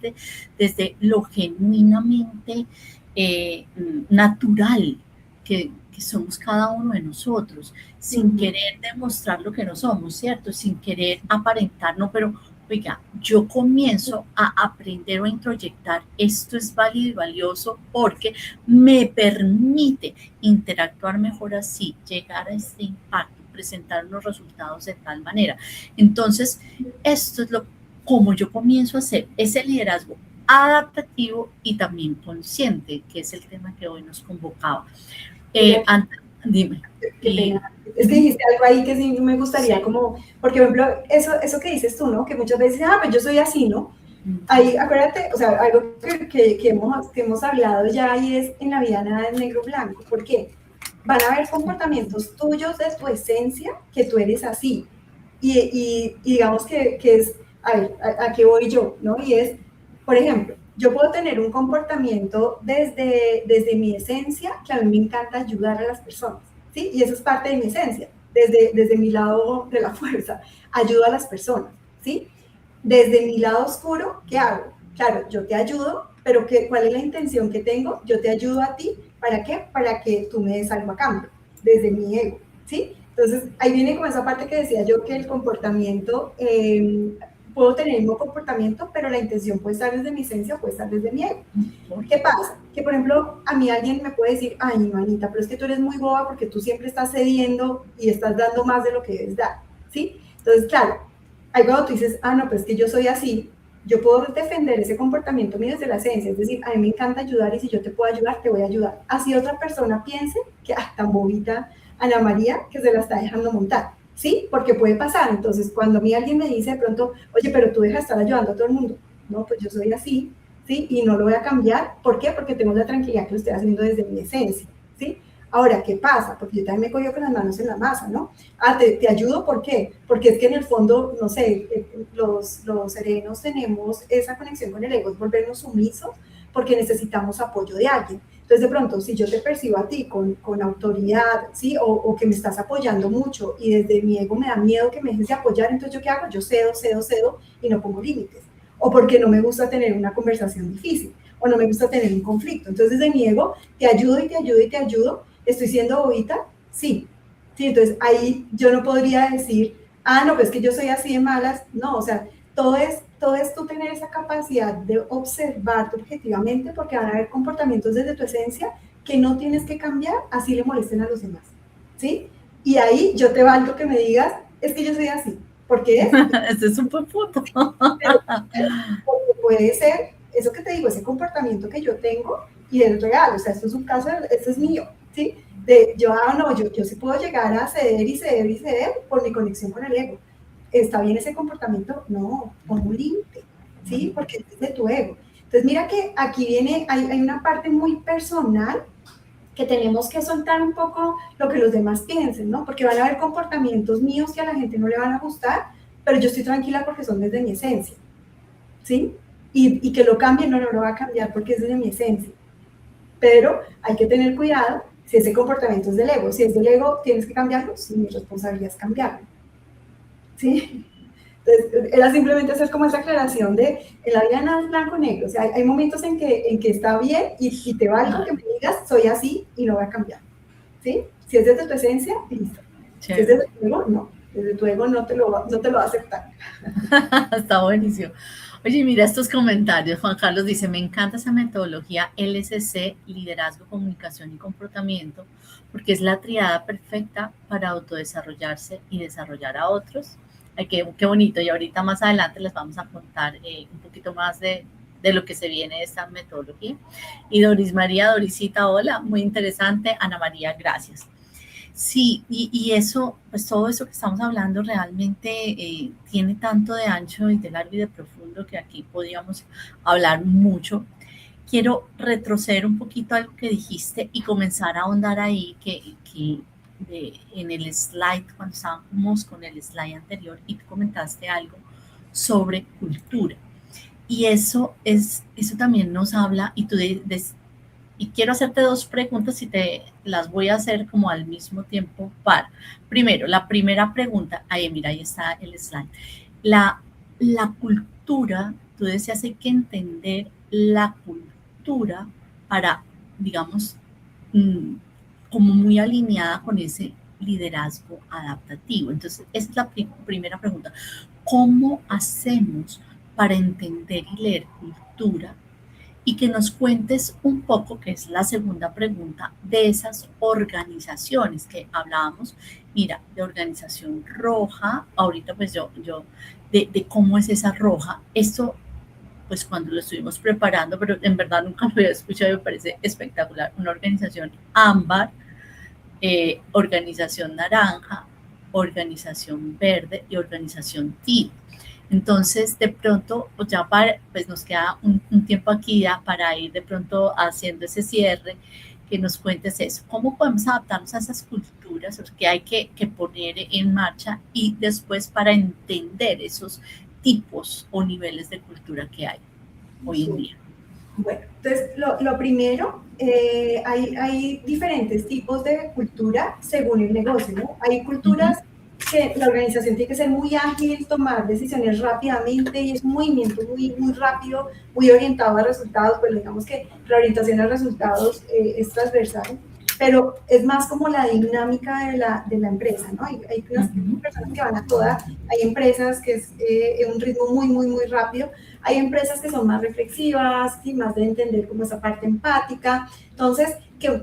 desde lo genuinamente natural que somos cada uno de nosotros, sin querer demostrar lo que no somos, ¿cierto? Sin querer aparentar, no, pero oiga, yo comienzo a aprender o a introyectar, esto es válido y valioso porque me permite interactuar mejor así, llegar a este impacto, presentar unos resultados de tal manera. Entonces, esto es como yo comienzo a hacer ese liderazgo adaptativo y también consciente, que es el tema que hoy nos convocaba. Dime. Qué pena. Es que dijiste algo ahí que sí me gustaría como, porque por ejemplo, eso que dices tú, ¿no? Que muchas veces, pues yo soy así, ¿no? Ahí, acuérdate, o sea, algo que hemos hablado ya y es en la vida nada es negro blanco. ¿Por qué? Van a haber comportamientos tuyos de tu esencia que tú eres así. Y digamos que es, a ver, ¿a qué voy yo? ¿No? Y es, por ejemplo, yo puedo tener un comportamiento desde mi esencia, que a mí me encanta ayudar a las personas, ¿sí? Y eso es parte de mi esencia, desde mi lado de la fuerza, ayudo a las personas, ¿sí? Desde mi lado oscuro, ¿qué hago? Claro, yo te ayudo, pero ¿cuál es la intención que tengo? Yo te ayudo a ti, ¿para qué? Para que tú me des algo a cambio, desde mi ego, ¿sí? Entonces, ahí viene como esa parte que decía yo, que el comportamiento, puedo tener el mismo comportamiento, pero la intención puede estar desde mi esencia, puede estar desde mi ego. ¿Qué pasa? Que, por ejemplo, a mí alguien me puede decir, ay, Manita, pero es que tú eres muy boba porque tú siempre estás cediendo y estás dando más de lo que debes dar, ¿sí? Entonces, claro, ahí cuando tú dices, no, pues es que yo soy así, yo puedo defender ese comportamiento mío desde la esencia, es decir, a mí me encanta ayudar y si yo te puedo ayudar, te voy a ayudar. Así otra persona piense que, tan bobita Ana María, que se la está dejando montar, ¿sí? Porque puede pasar. Entonces, cuando a mí alguien me dice de pronto, oye, pero tú dejas de estar ayudando a todo el mundo, no, pues yo soy así, ¿sí? Y no lo voy a cambiar. ¿Por qué? Porque tengo la tranquilidad que lo estoy haciendo desde mi esencia, ¿sí? Ahora, ¿qué pasa? Porque yo también me cogido con las manos en la masa, ¿no? Te ayudo, ¿por qué? Porque es que en el fondo, no sé, los serenos tenemos esa conexión con el ego, es volvernos sumisos porque necesitamos apoyo de alguien. Entonces, de pronto, si yo te percibo a ti con autoridad, ¿sí? O que me estás apoyando mucho y desde mi ego me da miedo que me dejes de apoyar, entonces, ¿yo qué hago? Yo cedo y no pongo límites. O porque no me gusta tener una conversación difícil, o no me gusta tener un conflicto. Entonces, desde mi ego, te ayudo y te ayudo y te ayudo. ¿Estoy siendo bobita? Sí. Sí, entonces ahí yo no podría decir, no, pues que yo soy así de malas. No, o sea, todo es tú tener esa capacidad de observarte objetivamente, porque van a haber comportamientos desde tu esencia que no tienes que cambiar, así le molesten a los demás, ¿sí? Y ahí yo te valgo que me digas, es que yo soy así, porque es... Ese es un buen punto. Porque puede ser, eso que te digo, ese comportamiento que yo tengo y es real, o sea, esto es un caso, esto es mío, ¿sí? Yo sí puedo llegar a ceder y ceder y ceder por mi conexión con el ego. ¿Está bien ese comportamiento? No, pon un límite, ¿sí? Porque es de tu ego. Entonces, mira que aquí viene, hay una parte muy personal que tenemos que soltar un poco lo que los demás piensen, ¿no? Porque van a haber comportamientos míos que a la gente no le van a gustar, pero yo estoy tranquila porque son desde mi esencia, ¿sí? Y que lo cambie, no lo va a cambiar porque es desde mi esencia. Pero hay que tener cuidado si ese comportamiento es del ego. Si es del ego, tienes que cambiarlo. Sí, mi responsabilidad es cambiarlo. ¿Sí? Entonces, era simplemente hacer como esa aclaración de, en la vida nada es blanco o negro. O sea, hay momentos en que está bien y te valgo que me digas, soy así y no voy a cambiar. ¿Sí? Si es desde tu esencia, listo. Si es desde tu ego, no. Desde tu ego no te lo va a aceptar. Está buenísimo. Oye, mira estos comentarios. Juan Carlos dice, me encanta esa metodología LSC, liderazgo, comunicación y comportamiento, porque es la triada perfecta para autodesarrollarse y desarrollar a otros. Ay, qué bonito. Y ahorita más adelante les vamos a contar un poquito más de lo que se viene de esta metodología. Y Dorisita, hola, muy interesante. Ana María, gracias. Sí, y eso, pues todo eso que estamos hablando realmente tiene tanto de ancho y de largo y de profundo que aquí podríamos hablar mucho. Quiero retroceder un poquito a lo que dijiste y comenzar a ahondar ahí, que en el slide, cuando estábamos con el slide anterior, y tú comentaste algo sobre cultura. Y eso también nos habla, y y quiero hacerte dos preguntas y te las voy a hacer como al mismo tiempo primero, la primera pregunta, mira, ahí está el slide. La cultura, tú decías, hay que entender la cultura para, digamos, como muy alineada con ese liderazgo adaptativo. Entonces, esa es la primera pregunta. ¿Cómo hacemos para entender y leer cultura? Y que nos cuentes un poco, que es la segunda pregunta, de esas organizaciones que hablábamos, mira, de organización roja, ahorita pues de cómo es esa roja, esto pues cuando lo estuvimos preparando, pero en verdad nunca lo había escuchado y me parece espectacular, una organización ámbar, organización naranja, organización verde y organización TIL. Entonces, de pronto, ya pues nos queda un tiempo aquí ya para ir de pronto haciendo ese cierre, que nos cuentes eso, cómo podemos adaptarnos a esas culturas que hay que poner en marcha y después para entender esos tipos o niveles de cultura que hay hoy en día. Bueno, entonces lo primero, hay diferentes tipos de cultura según el negocio, ¿no? Hay culturas que la organización tiene que ser muy ágil, tomar decisiones rápidamente y es un movimiento muy rápido, muy orientado a resultados, pues digamos que la orientación a resultados es transversal, pero es más como la dinámica de la empresa, ¿no? Hay unas personas que van a toda, hay empresas que es un ritmo muy rápido, hay empresas que son más reflexivas y más de entender como esa parte empática. Entonces,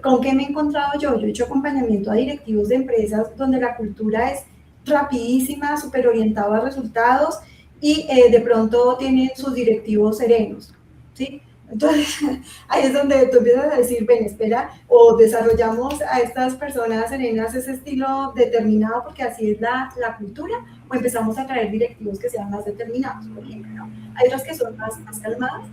¿con qué me he encontrado yo? Yo he hecho acompañamiento a directivos de empresas donde la cultura es rapidísima, súper orientado a resultados y de pronto tienen sus directivos serenos, ¿sí? Entonces, ahí es donde tú empiezas a decir, ven, espera, o desarrollamos a estas personas serenas ese estilo determinado porque así es la cultura, o empezamos a traer directivos que sean más determinados, por ejemplo, ¿no? Hay otras que son más calmadas.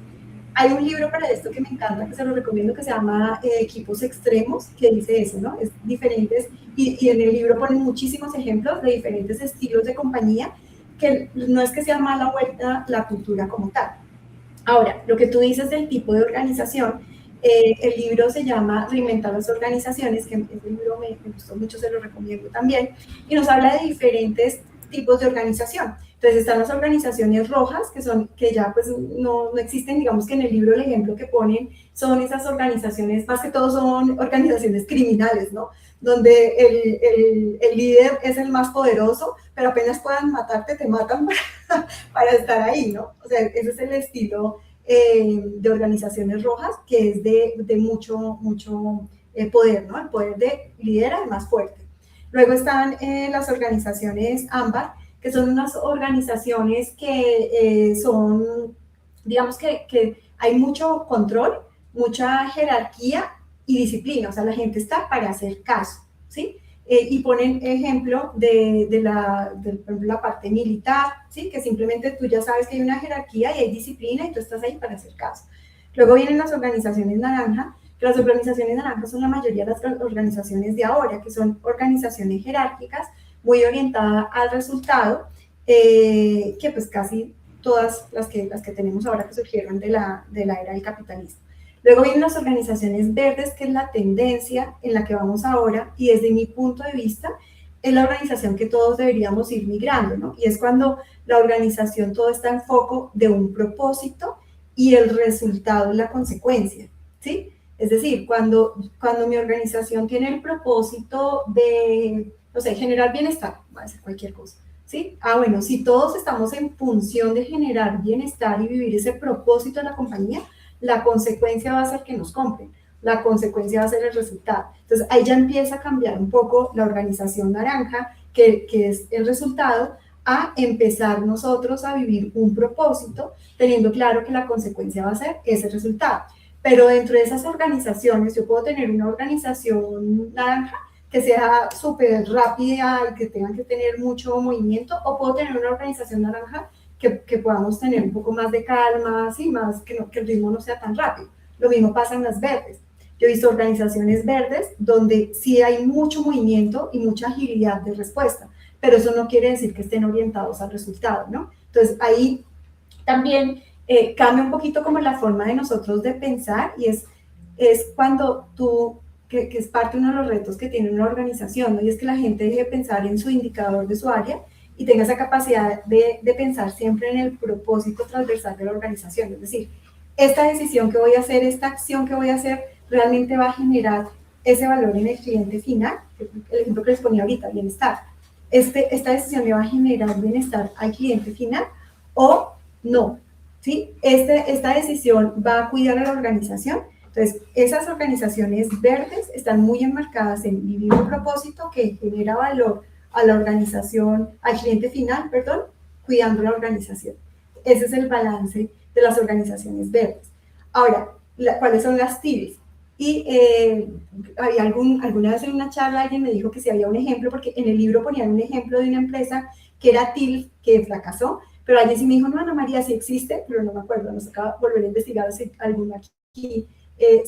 Hay un libro para esto que me encanta, que se lo recomiendo, que se llama Equipos Extremos, que dice eso, ¿no? Es diferentes, y en el libro ponen muchísimos ejemplos de diferentes estilos de compañía, que no es que sea mala vuelta la cultura como tal. Ahora, lo que tú dices del tipo de organización, el libro se llama Reinventar las organizaciones, que ese libro me gustó mucho, se lo recomiendo también, y nos habla de diferentes tipos de organización. Entonces están las organizaciones rojas, que ya pues no existen, digamos que en el libro el ejemplo que ponen son esas organizaciones, más que todo son organizaciones criminales, ¿no? Donde el líder es el más poderoso, pero apenas puedan matarte, te matan para estar ahí, ¿no? O sea, ese es el estilo de organizaciones rojas, que es de mucho poder, ¿no? El poder de líder es más fuerte. Luego están las organizaciones ámbar, que son unas organizaciones que son, digamos que hay mucho control, mucha jerarquía y disciplina, o sea, la gente está para hacer caso, ¿sí? Y ponen ejemplo de la parte militar, ¿sí? Que simplemente tú ya sabes que hay una jerarquía y hay disciplina y tú estás ahí para hacer caso. Luego vienen las organizaciones naranja, que las organizaciones naranjas son la mayoría de las organizaciones de ahora, que son organizaciones jerárquicas, muy orientadas al resultado, que pues casi todas las que tenemos ahora que surgieron de la era del capitalismo. Luego vienen las organizaciones verdes, que es la tendencia en la que vamos ahora, y desde mi punto de vista, es la organización que todos deberíamos ir migrando, ¿no? Y es cuando la organización todo está en foco de un propósito y el resultado es la consecuencia, ¿sí? Es decir, cuando mi organización tiene el propósito de, no sé, generar bienestar, va a ser cualquier cosa, ¿sí? Bueno, si todos estamos en función de generar bienestar y vivir ese propósito de la compañía, la consecuencia va a ser que nos compren, la consecuencia va a ser el resultado. Entonces, ahí ya empieza a cambiar un poco la organización naranja, que es el resultado, a empezar nosotros a vivir un propósito, teniendo claro que la consecuencia va a ser ese resultado. Pero dentro de esas organizaciones, yo puedo tener una organización naranja que sea súper rápida y que tengan que tener mucho movimiento, o puedo tener una organización naranja que podamos tener un poco más de calma, ¿sí? Más que el ritmo no sea tan rápido. Lo mismo pasa en las verdes. Yo he visto organizaciones verdes donde sí hay mucho movimiento y mucha agilidad de respuesta, pero eso no quiere decir que estén orientados al resultado, ¿no? Entonces, ahí también cambia un poquito como la forma de nosotros de pensar y es cuando tú, que es parte de uno de los retos que tiene una organización, ¿no? Y es que la gente deje de pensar en su indicador de su área y tenga esa capacidad de pensar siempre en el propósito transversal de la organización. Es decir, esta decisión que voy a hacer, esta acción que voy a hacer, realmente va a generar ese valor en el cliente final. El ejemplo que les ponía ahorita, bienestar. Esta decisión le va a generar bienestar al cliente final o no, ¿sí? Esta decisión va a cuidar a la organización. Entonces, esas organizaciones verdes están muy enmarcadas en vivir un propósito que genera valor a la organización, al cliente final, perdón, cuidando la organización. Ese es el balance de las organizaciones verdes. Ahora, ¿cuáles son las TIRs? Y había alguna vez en una charla alguien me dijo que si había un ejemplo, porque en el libro ponían un ejemplo de una empresa que era TIL, que fracasó, pero alguien sí me dijo, no, Ana María, sí existe, pero no me acuerdo, nos acaba de volver a investigar si alguno aquí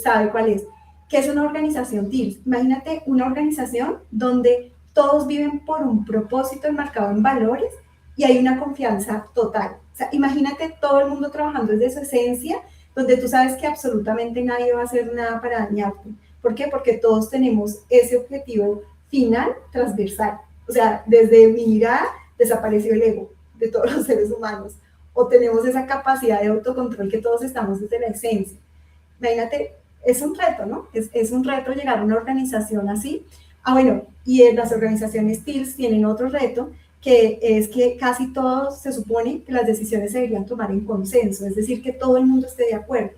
sabe cuál es. ¿Qué es una organización TIL? Imagínate una organización donde todos viven por un propósito enmarcado en valores y hay una confianza total. O sea, imagínate todo el mundo trabajando desde su esencia, donde tú sabes que absolutamente nadie va a hacer nada para dañarte. ¿Por qué? Porque todos tenemos ese objetivo final transversal. O sea, desde mi mirada desapareció el ego de todos los seres humanos. O tenemos esa capacidad de autocontrol que todos estamos desde la esencia. Imagínate, es un reto, ¿no? Es un reto llegar a una organización así. Ah, bueno, y en las organizaciones TILS tienen otro reto, que es que casi todos se supone que las decisiones se deberían tomar en consenso, es decir, que todo el mundo esté de acuerdo,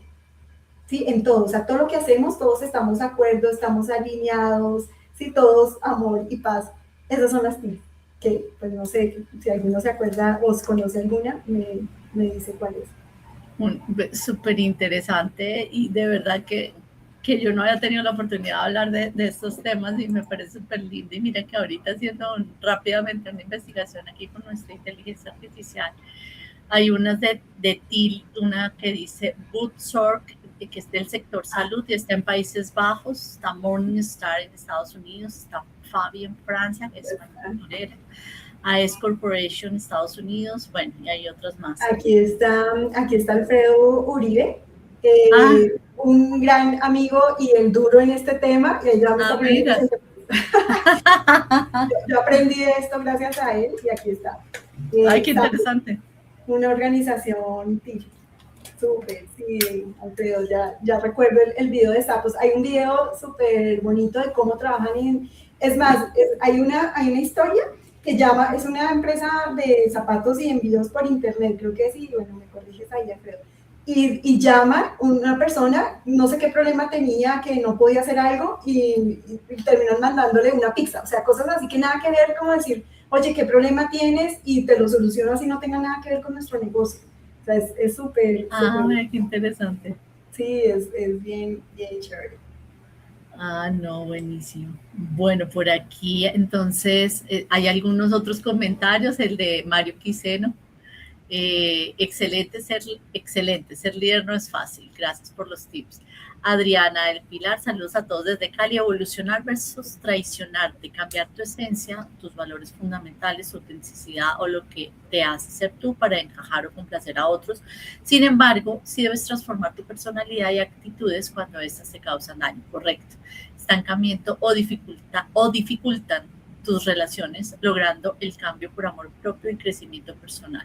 ¿sí? En todo, o sea, todo lo que hacemos, todos estamos de acuerdo, estamos alineados, ¿sí? Todos amor y paz. Esas son las TILS, que pues no sé si alguno se acuerda o conoce alguna, me dice cuál es. Súper interesante y de verdad que yo no había tenido la oportunidad de hablar de estos temas y me parece súper lindo. Y mira que ahorita haciendo rápidamente una investigación aquí con nuestra inteligencia artificial, hay unas de TIL, una que dice Buurtzorg, que es del sector salud y está en Países Bajos, está Morningstar en Estados Unidos, está Fabi en Francia, que es manufacturera, AES Corporation, Estados Unidos, bueno, y hay otras más. Aquí está Alfredo Uribe, un gran amigo y el duro en este tema. Yo aprendí de esto gracias a él y aquí está. Ay, qué interesante. Una organización súper, sí, Alfredo, ya recuerdo el video de sapos. Hay un video súper bonito de cómo trabajan es más, hay una historia que es una empresa de zapatos y envíos por internet, creo que sí, bueno, me corriges ahí, Alfredo. Y llama una persona, no sé qué problema tenía, que no podía hacer algo y terminan mandándole una pizza, o sea, cosas así que nada que ver, como decir, oye, ¿qué problema tienes? Y te lo soluciono así, no tenga nada que ver con nuestro negocio. O sea, es súper. Qué interesante. Sí, es bien chévere. No, buenísimo. Bueno, por aquí entonces hay algunos otros comentarios, el de Mario Quiseno. Excelente, ser líder no es fácil. Gracias por los tips. Adriana del Pilar, saludos a todos desde Cali. Evolucionar versus traicionarte, cambiar tu esencia, tus valores fundamentales, tu autenticidad o lo que te hace ser tú para encajar o complacer a otros. Sin embargo, sí debes transformar tu personalidad y actitudes cuando estas te causan daño, correcto. Estancamiento o dificultan tus relaciones, logrando el cambio por amor propio y crecimiento personal.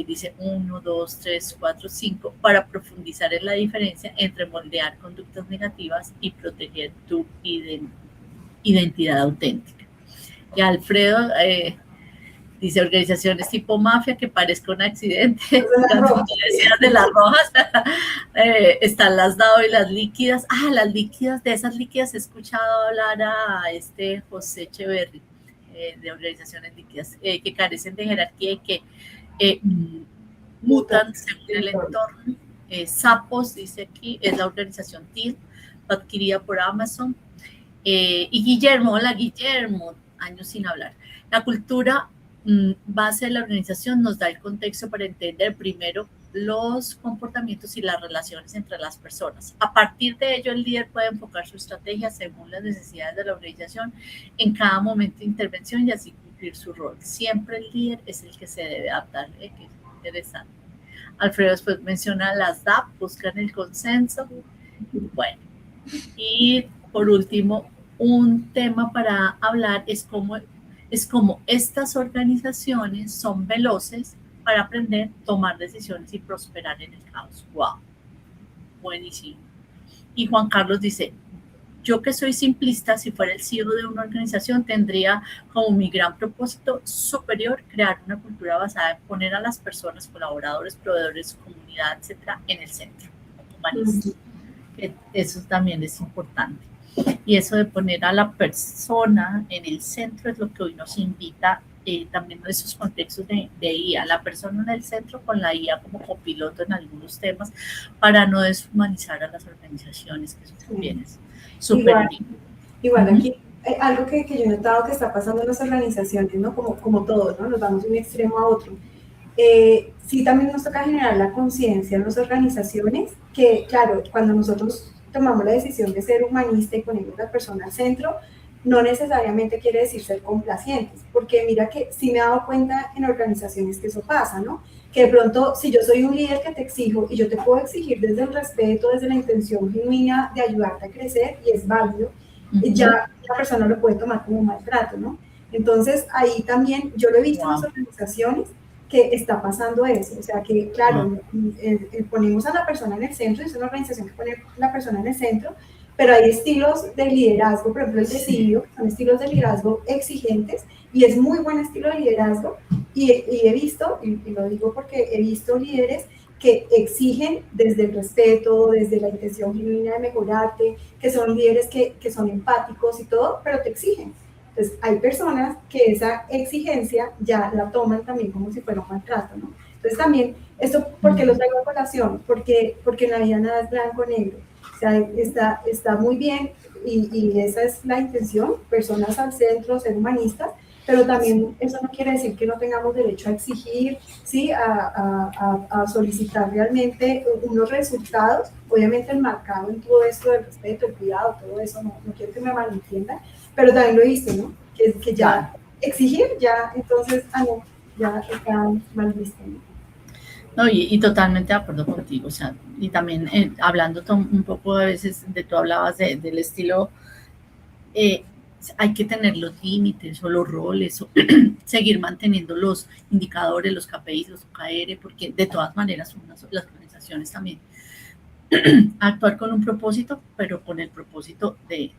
Dice 1, 2, 3, 4, 5, para profundizar en la diferencia entre moldear conductas negativas y proteger tu identidad auténtica. Y Alfredo dice organizaciones tipo mafia que parezca un accidente, de las rojas, están las DAO y las líquidas. Las líquidas, de esas líquidas he escuchado hablar a José Echeverry, de organizaciones líquidas, que carecen de jerarquía y que mutan según el entorno. Sapos, dice aquí, es la organización TIL, adquirida por Amazon. Y Guillermo, hola Guillermo, años sin hablar. La cultura base de la organización nos da el contexto para entender primero los comportamientos y las relaciones entre las personas. A partir de ello, el líder puede enfocar su estrategia según las necesidades de la organización en cada momento de intervención y así cumplir su rol. Siempre el líder es el que se debe adaptar. Que es interesante. Alfredo después menciona las DAP, buscan el consenso. Bueno, y por último, un tema para hablar es cómo estas organizaciones son veloces para aprender, tomar decisiones y prosperar en el caos. ¡Wow! Buenísimo. Y Juan Carlos dice, yo que soy simplista, si fuera el CEO de una organización, tendría como mi gran propósito superior crear una cultura basada en poner a las personas, colaboradores, proveedores, comunidad, etcétera, en el centro. Humanista. Eso también es importante. Y eso de poner a la persona en el centro es lo que hoy nos invita también en esos contextos de IA, la persona en el centro con la IA como copiloto en algunos temas para no deshumanizar a las organizaciones, que eso también es súper igual aquí algo que yo he notado que está pasando en las organizaciones, ¿no? Como todos, ¿no? Nos vamos de un extremo a otro. Sí, también nos toca generar la conciencia en las organizaciones que, claro, cuando nosotros tomamos la decisión de ser humanista y ponemos a la persona al centro, no necesariamente quiere decir ser complacientes, porque mira que sí me he dado cuenta en organizaciones que eso pasa, ¿no? Que de pronto, si yo soy un líder que te exijo, y yo te puedo exigir desde el respeto, desde la intención genuina de ayudarte a crecer, y es válido, ya la persona lo puede tomar como maltrato, ¿no? Entonces, ahí también, yo lo he visto en las organizaciones, que está pasando eso, o sea que, claro, ponemos a la persona en el centro, es una organización que pone a la persona en el centro, pero hay estilos de liderazgo, por ejemplo el de CEO, son estilos de liderazgo exigentes, y es muy buen estilo de liderazgo, y he visto, y lo digo porque he visto líderes que exigen desde el respeto, desde la intención genuina de mejorarte, que son líderes que son empáticos y todo, pero te exigen. Entonces, hay personas que esa exigencia ya la toman también como si fuera un maltrato, ¿no? Entonces, también, esto, ¿por qué lo traigo a colación? Porque en la vida nada es blanco o negro. O sea, está muy bien y esa es la intención, personas al centro, ser humanistas, pero también eso no quiere decir que no tengamos derecho a exigir, ¿sí? A solicitar realmente unos resultados, obviamente enmarcado en todo esto del respeto, el cuidado, todo eso, no quiero que me malentiendan, pero también lo he visto, ¿no? Que ya exigir, ya, entonces, no, ya está mal visto, ¿no? No, y totalmente de acuerdo contigo, o sea, y también hablando un poco a veces de, tú hablabas del estilo, hay que tener los límites o los roles, o seguir manteniendo los indicadores, los KPIs, los OKR, porque de todas maneras son las organizaciones también actuar con un propósito, pero con el propósito de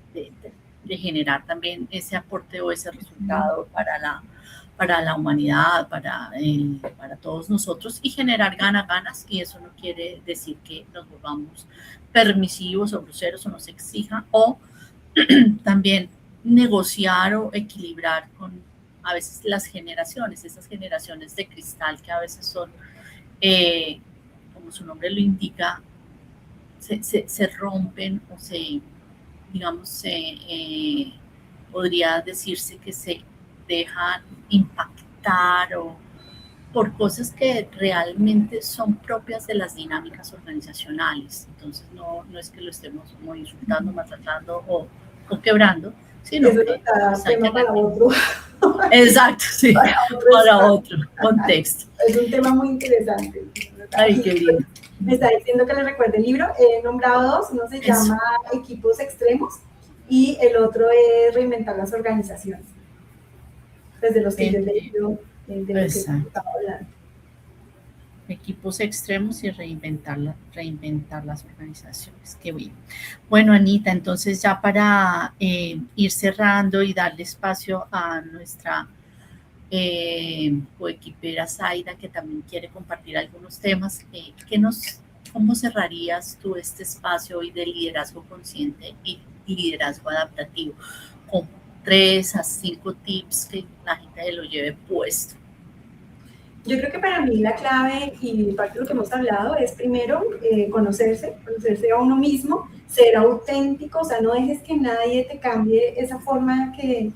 generar también ese aporte o ese resultado para la humanidad, para todos nosotros, y generar ganas, y eso no quiere decir que nos volvamos permisivos o groseros o nos exija, o también negociar o equilibrar con a veces las generaciones, esas generaciones de cristal que a veces son, como su nombre lo indica, se rompen o digamos, podría decirse que se dejan impactar o por cosas que realmente son propias de las dinámicas organizacionales. Entonces, no es que lo estemos como insultando, maltratando o quebrando, sino eso que está tema para otro. Exacto, sí, para otro contexto. Es un tema muy interesante. Ay, qué bien. Me está diciendo que le recuerde el libro. He nombrado dos. Uno se llama Equipos Extremos y el otro es Reinventar las Organizaciones. Desde los que yo he leído, de lo que estaba hablando. Equipos extremos y reinventar las organizaciones. Qué bien. Bueno, Anita, entonces ya para ir cerrando y darle espacio a nuestra coequipera Zaida, que también quiere compartir algunos temas, ¿cómo cerrarías tú este espacio hoy de liderazgo consciente y liderazgo adaptativo? Con 3 a 5 tips que la gente lo lleve puesto. Yo creo que para mí la clave y parte de lo que hemos hablado es primero conocerse a uno mismo, ser auténtico, o sea, no dejes que nadie te cambie esa forma que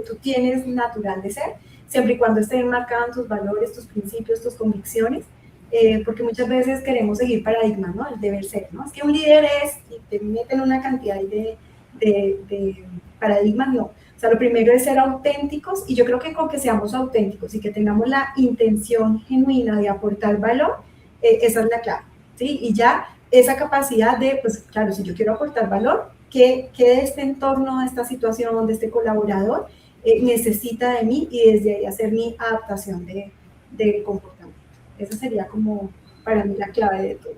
tú tienes natural de ser, siempre y cuando estén marcados tus valores, tus principios, tus convicciones, porque muchas veces queremos seguir paradigmas, ¿no? El deber ser, ¿no? Es que un líder es, y te meten una cantidad de paradigmas, no. O sea, lo primero es ser auténticos, y yo creo que con que seamos auténticos y que tengamos la intención genuina de aportar valor, esa es la clave, ¿sí? Y ya esa capacidad de, pues claro, si yo quiero aportar valor, ¿qué de este entorno, de esta situación, de este colaborador necesita de mí? Y desde ahí hacer mi adaptación de comportamiento. Esa sería como para mí la clave de todo.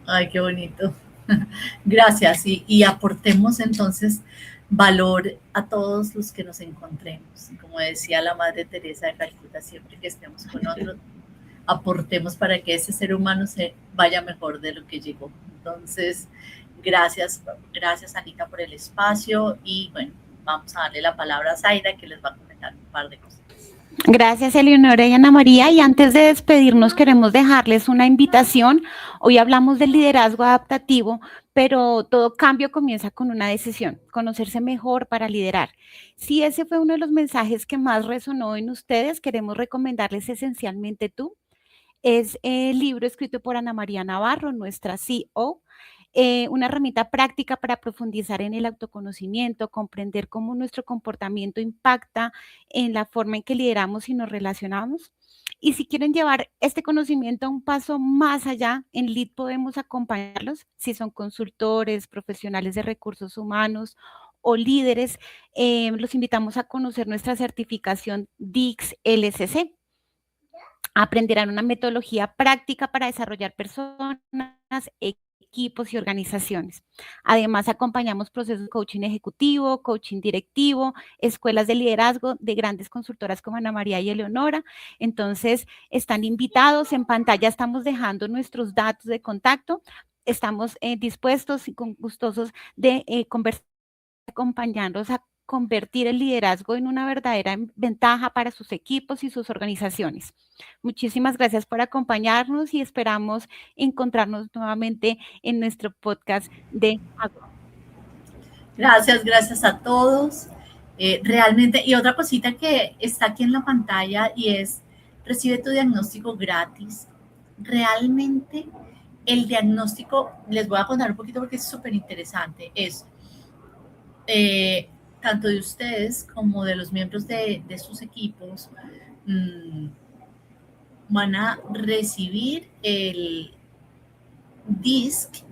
Ay, qué bonito. Gracias. Y aportemos entonces valor a todos los que nos encontremos. Como decía la Madre Teresa de Calcuta, siempre que estemos con otros, aportemos para que ese ser humano se vaya mejor de lo que llegó. Entonces, gracias Anita por el espacio y bueno, vamos a darle la palabra a Zaida que les va a comentar un par de cosas. Gracias, Eleonora y Ana María. Y antes de despedirnos, queremos dejarles una invitación. Hoy hablamos del liderazgo adaptativo, pero todo cambio comienza con una decisión, conocerse mejor para liderar. Si ese fue uno de los mensajes que más resonó en ustedes, queremos recomendarles esencialmente Tú. Es el libro escrito por Ana María Navarro, nuestra CEO. Una herramienta práctica para profundizar en el autoconocimiento, comprender cómo nuestro comportamiento impacta en la forma en que lideramos y nos relacionamos. Y si quieren llevar este conocimiento a un paso más allá, en LEAD podemos acompañarlos, si son consultores, profesionales de recursos humanos o líderes, los invitamos a conocer nuestra certificación DIX LSC. Aprenderán una metodología práctica para desarrollar personas, equipos y organizaciones. Además, acompañamos procesos de coaching ejecutivo, coaching directivo, escuelas de liderazgo de grandes consultoras como Ana María y Eleonora. Entonces, están invitados. En pantalla estamos dejando nuestros datos de contacto. Estamos dispuestos y gustosos de conversar, acompañándolos a convertir el liderazgo en una verdadera ventaja para sus equipos y sus organizaciones. Muchísimas gracias por acompañarnos y esperamos encontrarnos nuevamente en nuestro podcast de Agua. Gracias a todos. Realmente, y otra cosita que está aquí en la pantalla y es, recibe tu diagnóstico gratis. Realmente el diagnóstico, les voy a contar un poquito porque es súper interesante, es tanto de ustedes como de los miembros de sus equipos van a recibir el DISC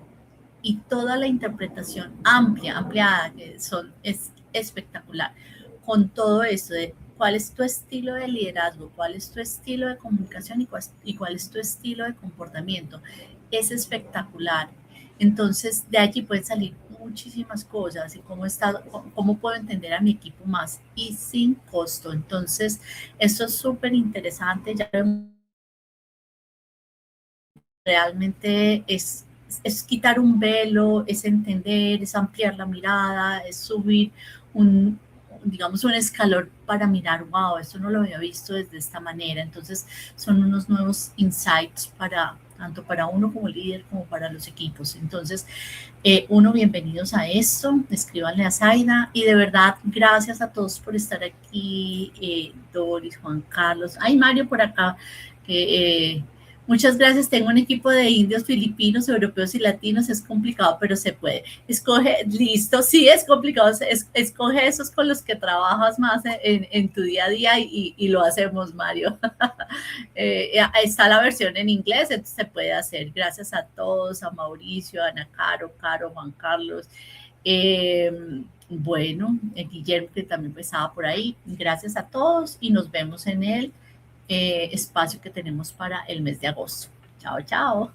y toda la interpretación ampliada, que es espectacular, con todo esto de cuál es tu estilo de liderazgo, cuál es tu estilo de comunicación y cuál es tu estilo de comportamiento. Es espectacular. Entonces, de allí pueden salir muchísimas cosas y cómo puedo entender a mi equipo más y sin costo. Entonces, esto es súper interesante. Ya realmente es quitar un velo, es entender, es ampliar la mirada, es subir un escalón para mirar, wow, esto no lo había visto desde esta manera. Entonces, son unos nuevos insights tanto para uno como líder como para los equipos. Entonces, bienvenidos a esto, escríbanle a Zaida y de verdad, gracias a todos por estar aquí, Doris, Juan Carlos, Mario por acá, que muchas gracias. Tengo un equipo de indios, filipinos, europeos y latinos. Es complicado, pero se puede. Listo, sí es complicado. Escoge esos con los que trabajas más en tu día a día y lo hacemos, Mario. Está la versión en inglés, entonces se puede hacer. Gracias a todos, a Mauricio, a Ana Caro, Juan Carlos. Guillermo, que también estaba por ahí. Gracias a todos y nos vemos en el espacio que tenemos para el mes de agosto. Chao, chao.